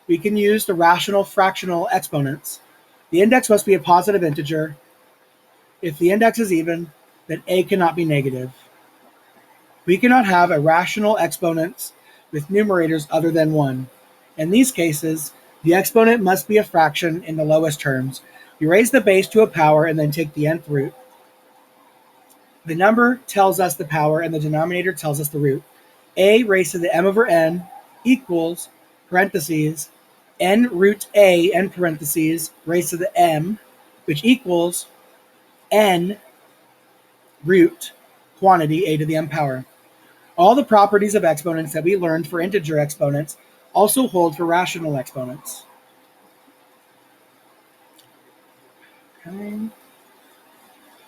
We can use the rational fractional exponents. The index must be a positive integer. If the index is even, then a cannot be negative. We cannot have a rational exponents with numerators other than 1. In these cases, the exponent must be a fraction in the lowest terms. We raise the base to a power and then take the nth root. The number tells us the power and the denominator tells us the root. A raised to the m over n equals, parentheses, n root a, n parentheses, raised to the m, which equals n root quantity a to the m power. All the properties of exponents that we learned for integer exponents also hold for rational exponents.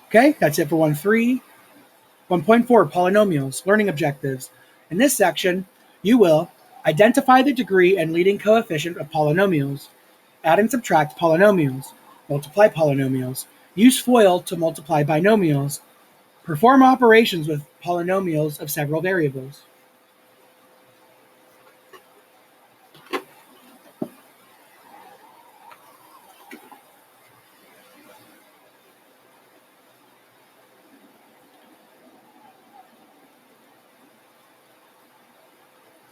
Okay, that's it for 1.3. 1.4, polynomials, learning objectives. In this section, you will identify the degree and leading coefficient of polynomials, add and subtract polynomials, multiply polynomials, use FOIL to multiply binomials, perform operations with polynomials of several variables.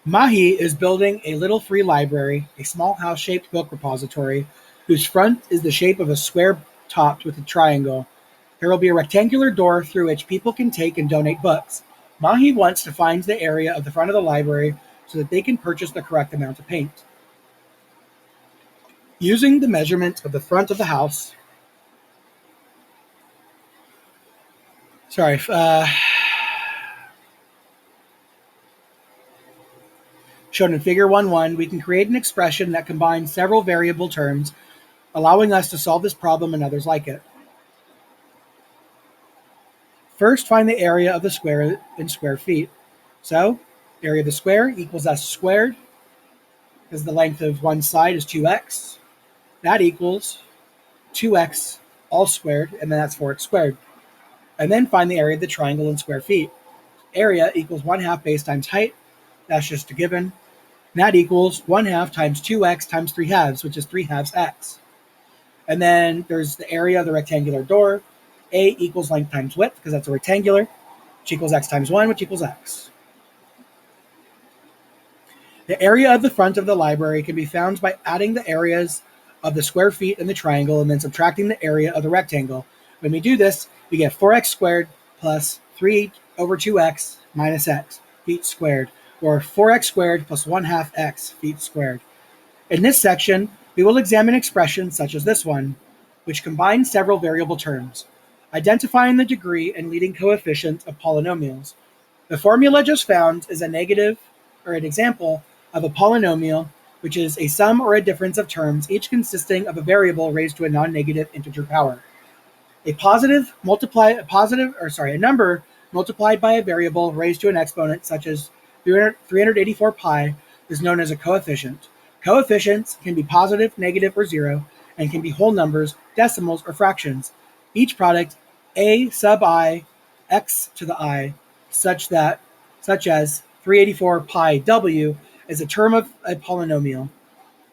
Mahi is building a little free library, a small house-shaped book repository, whose front is the shape of a square topped with a triangle. There will be a rectangular door through which people can take and donate books. Mahi wants to find the area of the front of the library so that they can purchase the correct amount of paint. Using the measurement of the front of the house, shown in Figure 1.1, we can create an expression that combines several variable terms, allowing us to solve this problem and others like it. First, find the area of the square in square feet. So, area of the square equals s squared, because the length of one side is 2x. That equals 2x all squared, and then that's 4x squared. And then find the area of the triangle in square feet. Area equals 1/2 base times height. That's just a given. And that equals 1/2 times 2x times 3/2, which is 3/2 x. And then there's the area of the rectangular door. A equals length times width, because that's a rectangular, which equals x times 1, which equals x. The area of the front of the library can be found by adding the areas of the square feet in the triangle and then subtracting the area of the rectangle. When we do this, we get 4x squared plus 3 over 2x minus x feet squared, or 4x squared plus 1/2 x feet squared. In this section, we will examine expressions such as this one, which combine several variable terms, identifying the degree and leading coefficient of polynomials. The formula just found is a negative, or an example, of a polynomial, which is a sum or a difference of terms, each consisting of a variable raised to a non-negative integer power. A number multiplied by a variable raised to an exponent, such as 384 pi, is known as a coefficient. Coefficients can be positive, negative, or zero, and can be whole numbers, decimals, or fractions. Each product, a sub I, x to the I, such as 384 pi w, is a term of a polynomial.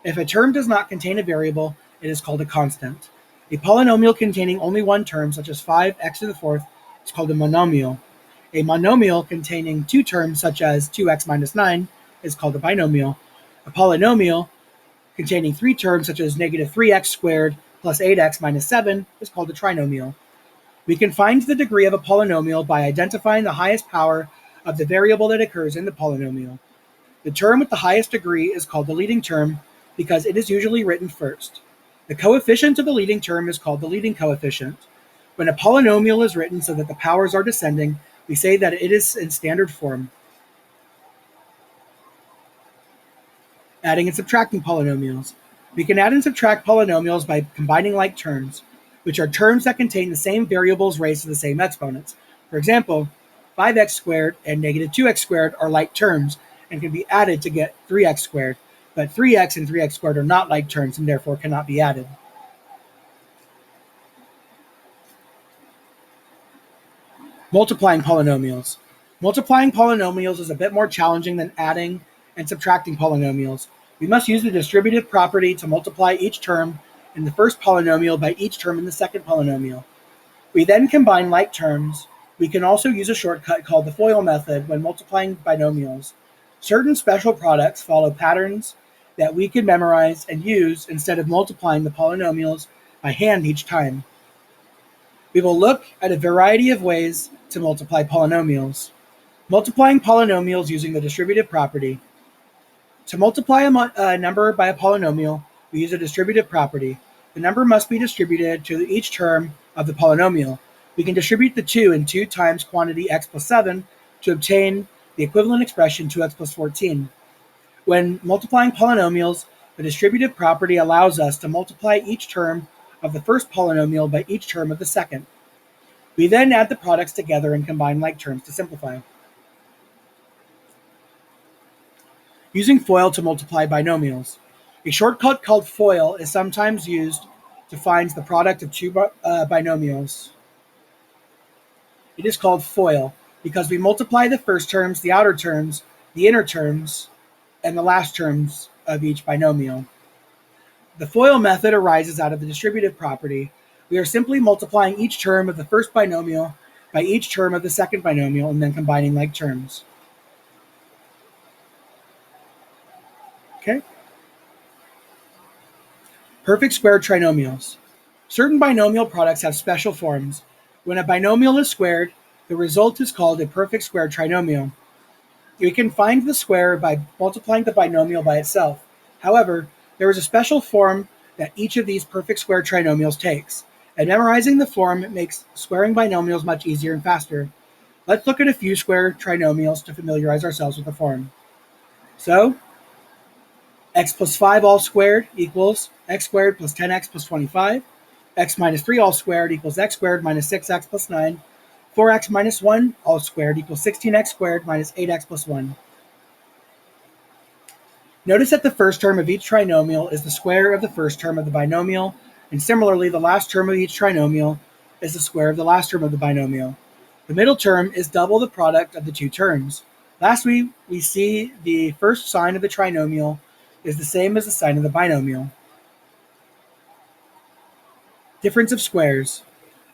If a term does not contain a variable, it is called a constant. A polynomial containing only one term, such as 5x to the fourth, is called a monomial. A monomial containing two terms, such as 2x minus 9, is called a binomial. A polynomial containing three terms, such as negative 3x squared plus 8x minus 7, is called a trinomial. We can find the degree of a polynomial by identifying the highest power of the variable that occurs in the polynomial. The term with the highest degree is called the leading term because it is usually written first. The coefficient of the leading term is called the leading coefficient. When a polynomial is written so that the powers are descending, we say that it is in standard form. Adding and subtracting polynomials. We can add and subtract polynomials by combining like terms, which are terms that contain the same variables raised to the same exponents. For example, 5x squared and negative 2x squared are like terms and can be added to get 3x squared, but 3x and 3x squared are not like terms and therefore cannot be added. Multiplying polynomials. Multiplying polynomials is a bit more challenging than adding and subtracting polynomials. We must use the distributive property to multiply each term in the first polynomial by each term in the second polynomial. We then combine like terms. We can also use a shortcut called the FOIL method when multiplying binomials. Certain special products follow patterns that we can memorize and use instead of multiplying the polynomials by hand each time. We will look at a variety of ways to multiply polynomials. Multiplying polynomials using the distributive property. To multiply a number by a polynomial, we use a distributive property. The number must be distributed to each term of the polynomial. We can distribute the 2 in 2 times quantity x plus 7 to obtain the equivalent expression 2x plus 14. When multiplying polynomials, the distributive property allows us to multiply each term of the first polynomial by each term of the second. We then add the products together and combine like terms to simplify. Using FOIL to multiply binomials. A shortcut called FOIL is sometimes used to find the product of two binomials. It is called FOIL because we multiply the first terms, the outer terms, the inner terms, and the last terms of each binomial. The FOIL method arises out of the distributive property. We are simply multiplying each term of the first binomial by each term of the second binomial and then combining like terms. Okay. Perfect square trinomials. Certain binomial products have special forms. When a binomial is squared, the result is called a perfect square trinomial. We can find the square by multiplying the binomial by itself. However, there is a special form that each of these perfect square trinomials takes, and memorizing the form makes squaring binomials much easier and faster. Let's look at a few square trinomials to familiarize ourselves with the form. So, x plus 5 all squared equals x squared plus 10x plus 25. X minus 3 all squared equals x squared minus 6x plus 9. 4x minus 1 all squared equals 16x squared minus 8x plus 1. Notice that the first term of each trinomial is the square of the first term of the binomial, and similarly, the last term of each trinomial is the square of the last term of the binomial. The middle term is double the product of the two terms. Lastly, we see the first sign of the trinomial is the same as the sign of the binomial. Difference of squares.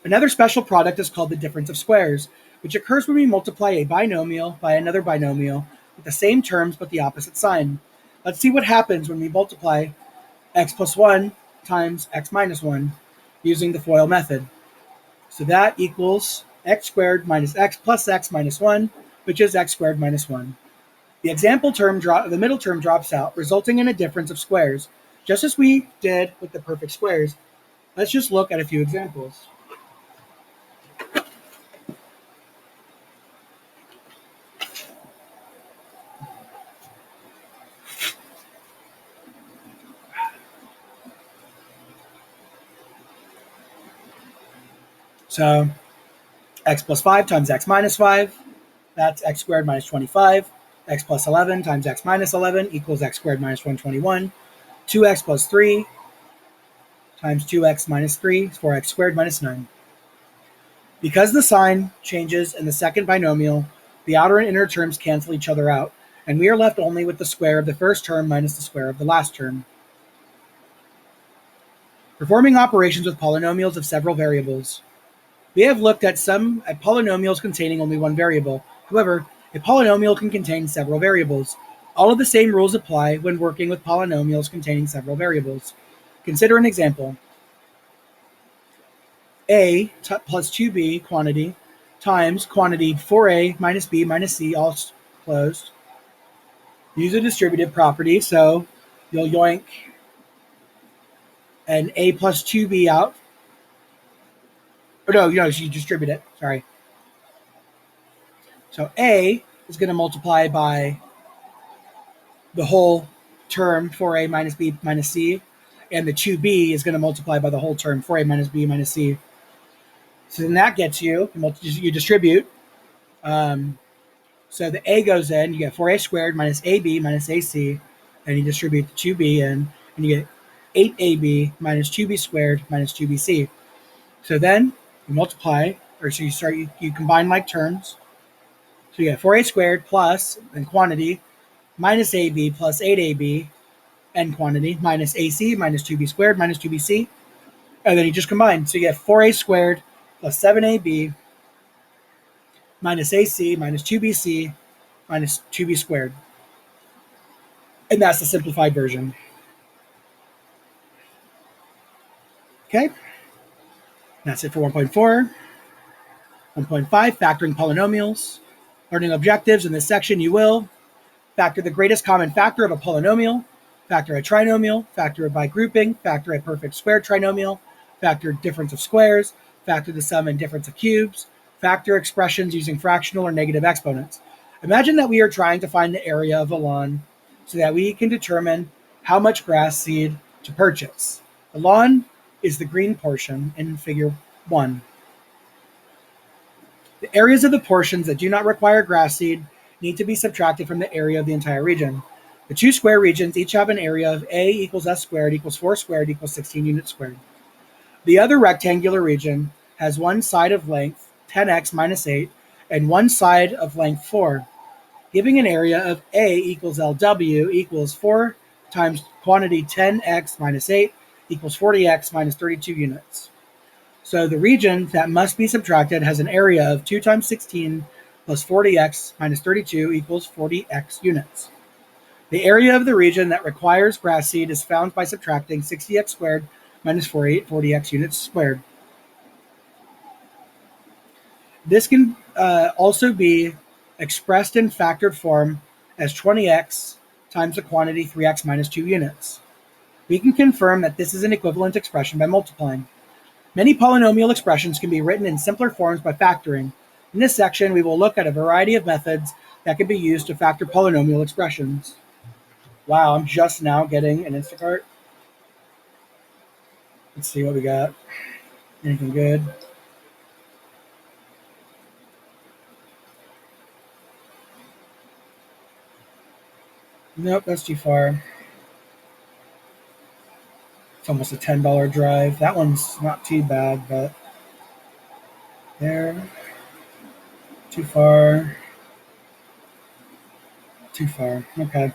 Another special product is called the difference of squares, which occurs when we multiply a binomial by another binomial with the same terms but the opposite sign. Let's see what happens when we multiply x plus 1 times x minus 1 using the FOIL method. So that equals x squared minus x plus x minus 1, which is x squared minus 1. The example term, the middle term drops out, resulting in a difference of squares. Just as we did with the perfect squares, let's just look at a few examples. So x plus 5 times x minus 5, that's x squared minus 25. X plus 11 times x minus 11 equals x squared minus 121. 2x plus 3 times 2x minus 3 is 4x squared minus 9. Because the sign changes in the second binomial, the outer and inner terms cancel each other out, and we are left only with the square of the first term minus the square of the last term. Performing operations with polynomials of several variables. We have looked at polynomials containing only one variable. However, a polynomial can contain several variables. All of the same rules apply when working with polynomials containing several variables. Consider an example. A plus 2b quantity times quantity 4a minus b minus c, all closed. Use a distributive property, so you'll yoink an a plus 2b out. Or no, you distribute it, sorry. So a is going to multiply by the whole term 4a minus b minus c, and the 2b is going to multiply by the whole term 4a minus b minus c. So then that gets you distribute. So the a goes in, you get 4a squared minus ab minus ac, and you distribute the 2b in, and you get 8ab minus 2b squared minus 2bc. So then you multiply, or so you combine like terms. So you get 4a squared plus, and quantity, minus ab plus 8ab, and quantity, minus ac minus 2b squared minus 2bc. And then you just combine. So you get 4a squared plus 7ab minus ac minus 2bc minus 2b squared. And that's the simplified version. Okay, that's it for 1.4. 1.5, factoring polynomials. Learning objectives. In this section, you will factor the greatest common factor of a polynomial, factor a trinomial, factor it by grouping, factor a perfect square trinomial, factor difference of squares, factor the sum and difference of cubes, factor expressions using fractional or negative exponents. Imagine that we are trying to find the area of a lawn so that we can determine how much grass seed to purchase. The lawn is the green portion in figure 1. The areas of the portions that do not require grass seed need to be subtracted from the area of the entire region. The two square regions each have an area of a equals s squared equals 4 squared equals 16 units squared. The other rectangular region has one side of length 10x minus 8 and one side of length 4, giving an area of a equals lw equals 4 times quantity 10x minus 8 equals 40x minus 32 units. So the region that must be subtracted has an area of 2 times 16 plus 40x minus 32 equals 40x units. The area of the region that requires grass seed is found by subtracting 60x squared minus 40x units squared. This can also be expressed in factored form as 20x times the quantity 3x minus 2 units. We can confirm that this is an equivalent expression by multiplying. Many polynomial expressions can be written in simpler forms by factoring. In this section, we will look at a variety of methods that can be used to factor polynomial expressions. Wow, I'm just now getting an Instacart. Let's see what we got. Anything good? Nope, that's too far. It's almost a $10 drive. That one's not too bad, but there. Too far. Too far. Okay.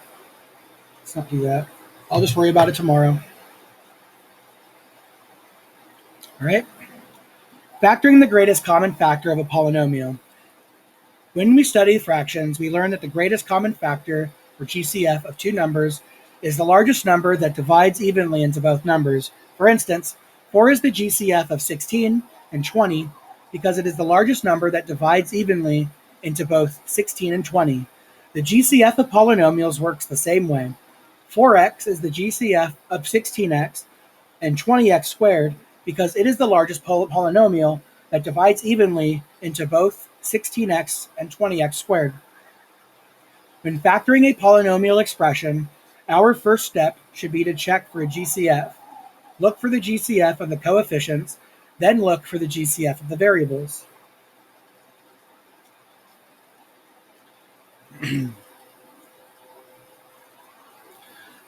Let's not do that. I'll just worry about it tomorrow. All right. Factoring the greatest common factor of a polynomial. When we study fractions, we learn that the greatest common factor, or GCF, of two numbers is the largest number that divides evenly into both numbers. For instance, 4 is the GCF of 16 and 20 because it is the largest number that divides evenly into both 16 and 20. The GCF of polynomials works the same way. 4x is the GCF of 16x and 20x squared because it is the largest polynomial that divides evenly into both 16x and 20x squared. When factoring a polynomial expression, our first step should be to check for a GCF. Look for the GCF of the coefficients, then look for the GCF of the variables.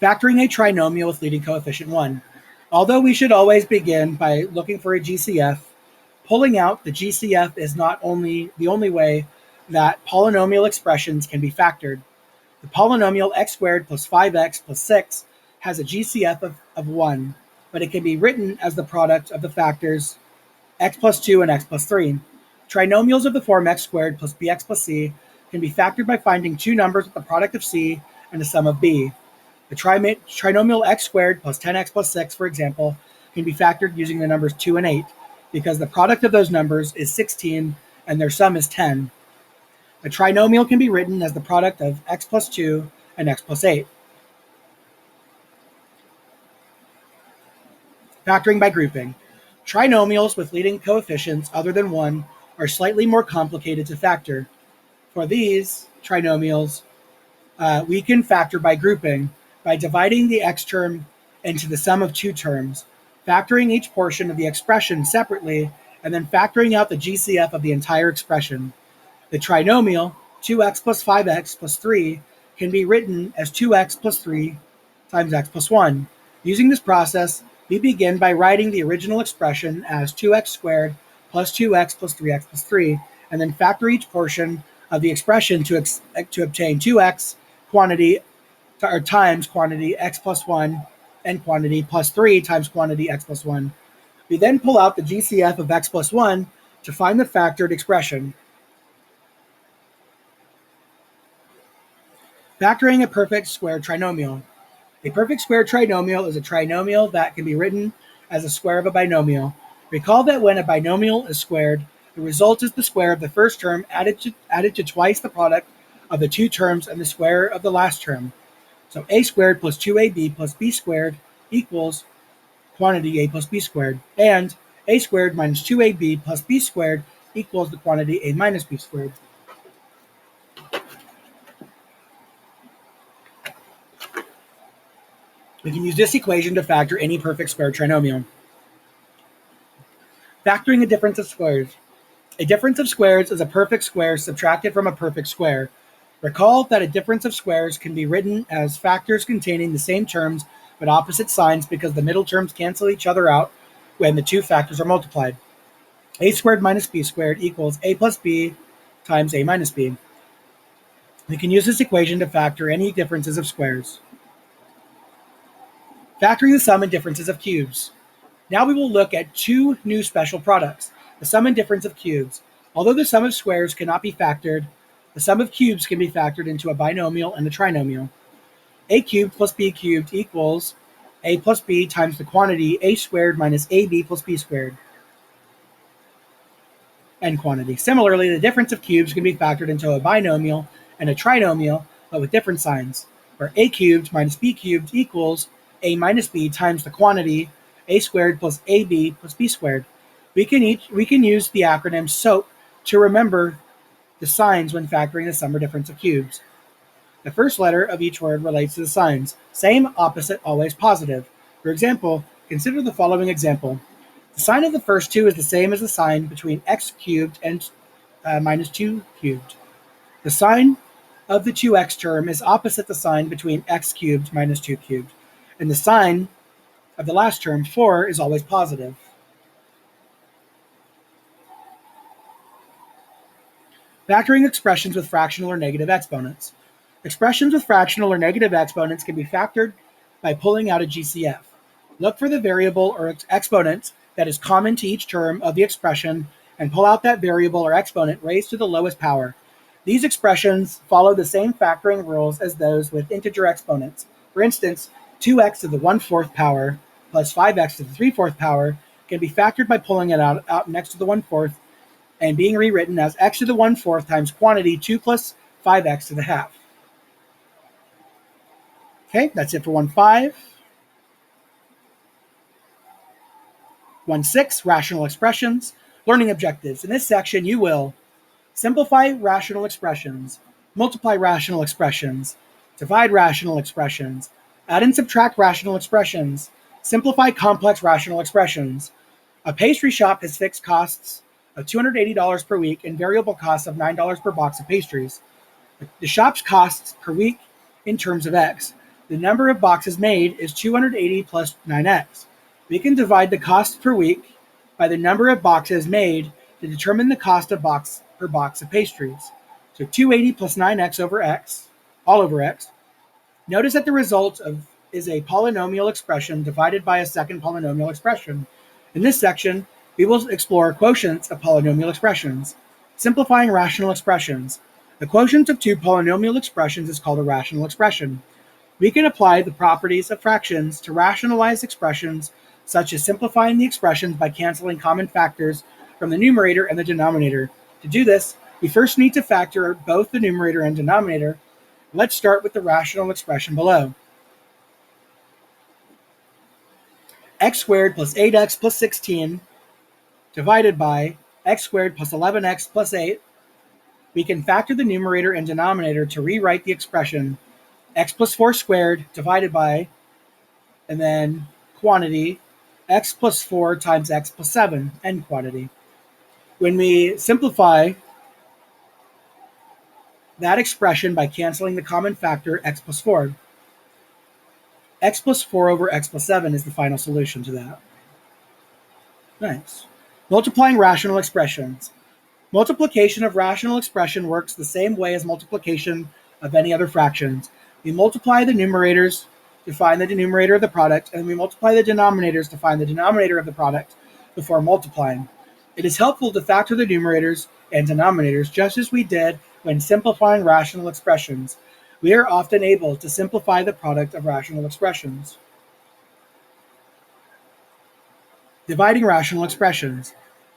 Factoring a trinomial with leading coefficient 1. Although we should always begin by looking for a GCF, pulling out the GCF is not only the only way that polynomial expressions can be factored. The polynomial x squared plus 5x plus 6 has a GCF of 1, but it can be written as the product of the factors x plus 2 and x plus 3. Trinomials of the form x squared plus bx plus c can be factored by finding two numbers with the product of c and the sum of b. The trinomial x squared plus 10x plus 6, for example, can be factored using the numbers 2 and 8, because the product of those numbers is 16 and their sum is 10. A trinomial can be written as the product of x plus 2 and x plus 8. Factoring by grouping. Trinomials with leading coefficients other than 1 are slightly more complicated to factor. For these trinomials, we can factor by grouping, by dividing the x term into the sum of two terms, factoring each portion of the expression separately, and then factoring out the GCF of the entire expression. The trinomial 2x plus 5x plus 3 can be written as 2x plus 3 times x plus 1. Using this process, we begin by writing the original expression as 2x squared plus 2x plus 3x plus 3, and then factor each portion of the expression to obtain 2x quantity times quantity x plus 1 and quantity plus 3 times quantity x plus 1. We then pull out the GCF of x plus 1 to find the factored expression. Factoring a perfect square trinomial. A perfect square trinomial is a trinomial that can be written as a square of a binomial. Recall that when a binomial is squared, the result is the square of the first term added to twice the product of the two terms and the square of the last term. So a squared plus 2ab plus b squared equals quantity a plus b squared, and a squared minus 2ab plus b squared equals the quantity a minus b squared. We can use this equation to factor any perfect square trinomial. Factoring a difference of squares. A difference of squares is a perfect square subtracted from a perfect square. Recall that a difference of squares can be written as factors containing the same terms but opposite signs because the middle terms cancel each other out when the two factors are multiplied. A squared minus b squared equals a plus b times a minus b. We can use this equation to factor any differences of squares. Factoring the sum and differences of cubes. Now we will look at two new special products, the sum and difference of cubes. Although the sum of squares cannot be factored, the sum of cubes can be factored into a binomial and a trinomial. A cubed plus b cubed equals a plus b times the quantity a squared minus ab plus b squared, and quantity. Similarly, the difference of cubes can be factored into a binomial and a trinomial, but with different signs, where a cubed minus b cubed equals a minus b times the quantity a squared plus ab plus b squared. We can use the acronym SOAP to remember the signs when factoring the sum or difference of cubes. The first letter of each word relates to the signs. Same, opposite, always positive. For example, consider the following example. The sign of the first two is the same as the sign between x cubed and minus 2 cubed. The sign of the 2x term is opposite the sign between x cubed minus 2 cubed. And the sign of the last term, 4, is always positive. Factoring expressions with fractional or negative exponents. Expressions with fractional or negative exponents can be factored by pulling out a GCF. Look for the variable or exponent that is common to each term of the expression and pull out that variable or exponent raised to the lowest power. These expressions follow the same factoring rules as those with integer exponents. For instance, 2x to the 1/4 power plus 5x to the 3/4 power can be factored by pulling it out next to the 1/4 and being rewritten as x to the 1/4 times quantity 2 plus 5x to the half. Okay, that's it for 1.5. 1.6, rational expressions. Learning objectives. In this section, you will simplify rational expressions, multiply rational expressions, divide rational expressions, add and subtract rational expressions, simplify complex rational expressions. A pastry shop has fixed costs of $280 per week and variable costs of $9 per box of pastries. The shop's costs per week in terms of X. The number of boxes made is 280 plus 9X. We can divide the cost per week by the number of boxes made to determine the cost of per box of pastries. So 280 plus 9X over X, all over X. Notice that the result is a polynomial expression divided by a second polynomial expression. In this section, we will explore quotients of polynomial expressions. Simplifying rational expressions. The quotient of two polynomial expressions is called a rational expression. We can apply the properties of fractions to rationalize expressions, such as simplifying the expressions by canceling common factors from the numerator and the denominator. To do this, we first need to factor both the numerator and denominator. Let's start with the rational expression below. X squared plus 8x plus 16 divided by x squared plus 11x plus 8. We can factor the numerator and denominator to rewrite the expression x plus 4 squared divided by, and then quantity, x plus 4 times x plus 7, and quantity. When we simplify that expression by canceling the common factor x plus 4, x plus 4 over x plus 7 is the final solution to that. Nice. Multiplying rational expressions. Multiplication of rational expression works the same way as multiplication of any other fractions. We multiply the numerators to find the numerator of the product, and we multiply the denominators to find the denominator of the product before multiplying. It is helpful to factor the numerators and denominators just as we did when simplifying rational expressions. We are often able to simplify the product of rational expressions. Dividing rational expressions.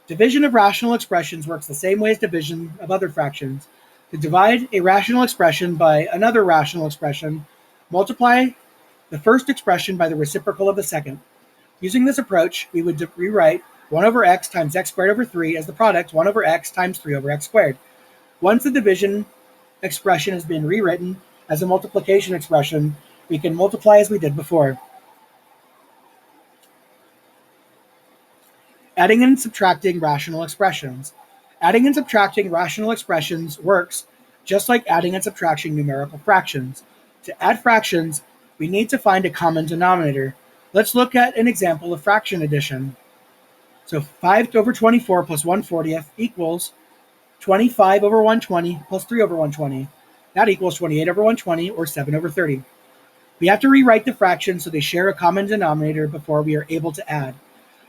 Division of rational expressions works the same way as division of other fractions. To divide a rational expression by another rational expression, multiply the first expression by the reciprocal of the second. Using this approach, we would rewrite 1 over x times x squared over 3 as the product 1 over x times 3 over x squared. Once the division expression has been rewritten as a multiplication expression, we can multiply as we did before. Adding and subtracting rational expressions. Adding and subtracting rational expressions works just like adding and subtracting numerical fractions. To add fractions, we need to find a common denominator. Let's look at an example of fraction addition. So 5 over 24 plus 1/40 equals 25 over 120 plus 3 over 120. That equals 28 over 120, or 7 over 30. We have to rewrite the fractions so they share a common denominator before we are able to add.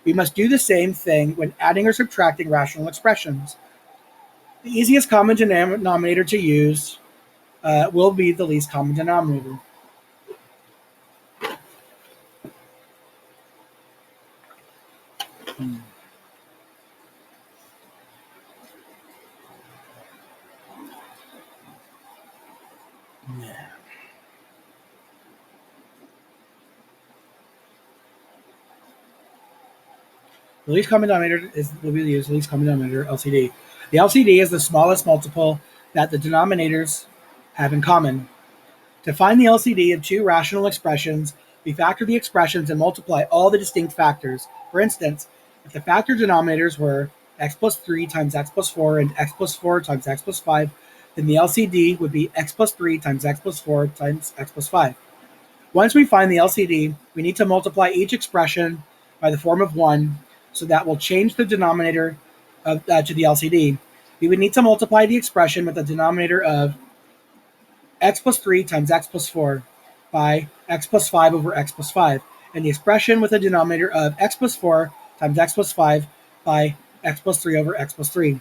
We must do the same thing when adding or subtracting rational expressions. The easiest common denominator to use will be the least common denominator. The least common denominator will be used, the least common denominator, LCD. The LCD is the smallest multiple that the denominators have in common. To find the LCD of two rational expressions, we factor the expressions and multiply all the distinct factors. For instance, if the factor denominators were x plus 3 times x plus 4 and x plus 4 times x plus 5, then the LCD would be x plus 3 times x plus 4 times x plus 5. Once we find the LCD, we need to multiply each expression by the form of 1, so that will change the denominator to the LCD. We would need to multiply the expression with the denominator of x plus 3 times x plus 4 by x plus 5 over x plus 5, and the expression with the denominator of x plus 4 times x plus 5 by x plus 3 over x plus 3.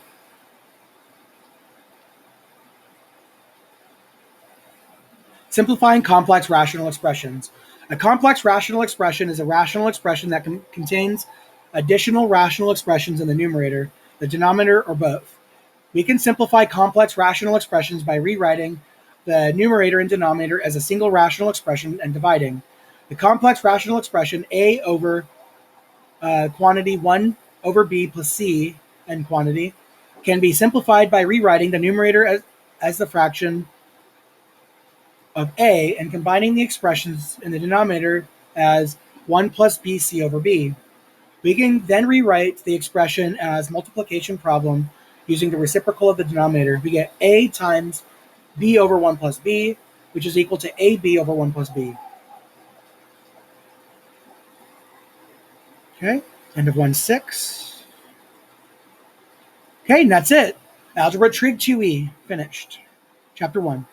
Simplifying complex rational expressions. A complex rational expression is a rational expression that contains additional rational expressions in the numerator, the denominator, or both. We can simplify complex rational expressions by rewriting the numerator and denominator as a single rational expression and dividing. The complex rational expression a over quantity 1 over b plus c and quantity can be simplified by rewriting the numerator as the fraction of a and combining the expressions in the denominator as 1 plus bc over b. We can then rewrite the expression as multiplication problem using the reciprocal of the denominator. We get a times b over 1 plus b, which is equal to ab over 1 plus b. Okay, end of 1-6. Okay, and that's it. Algebra Trig 2e, finished. Chapter 1.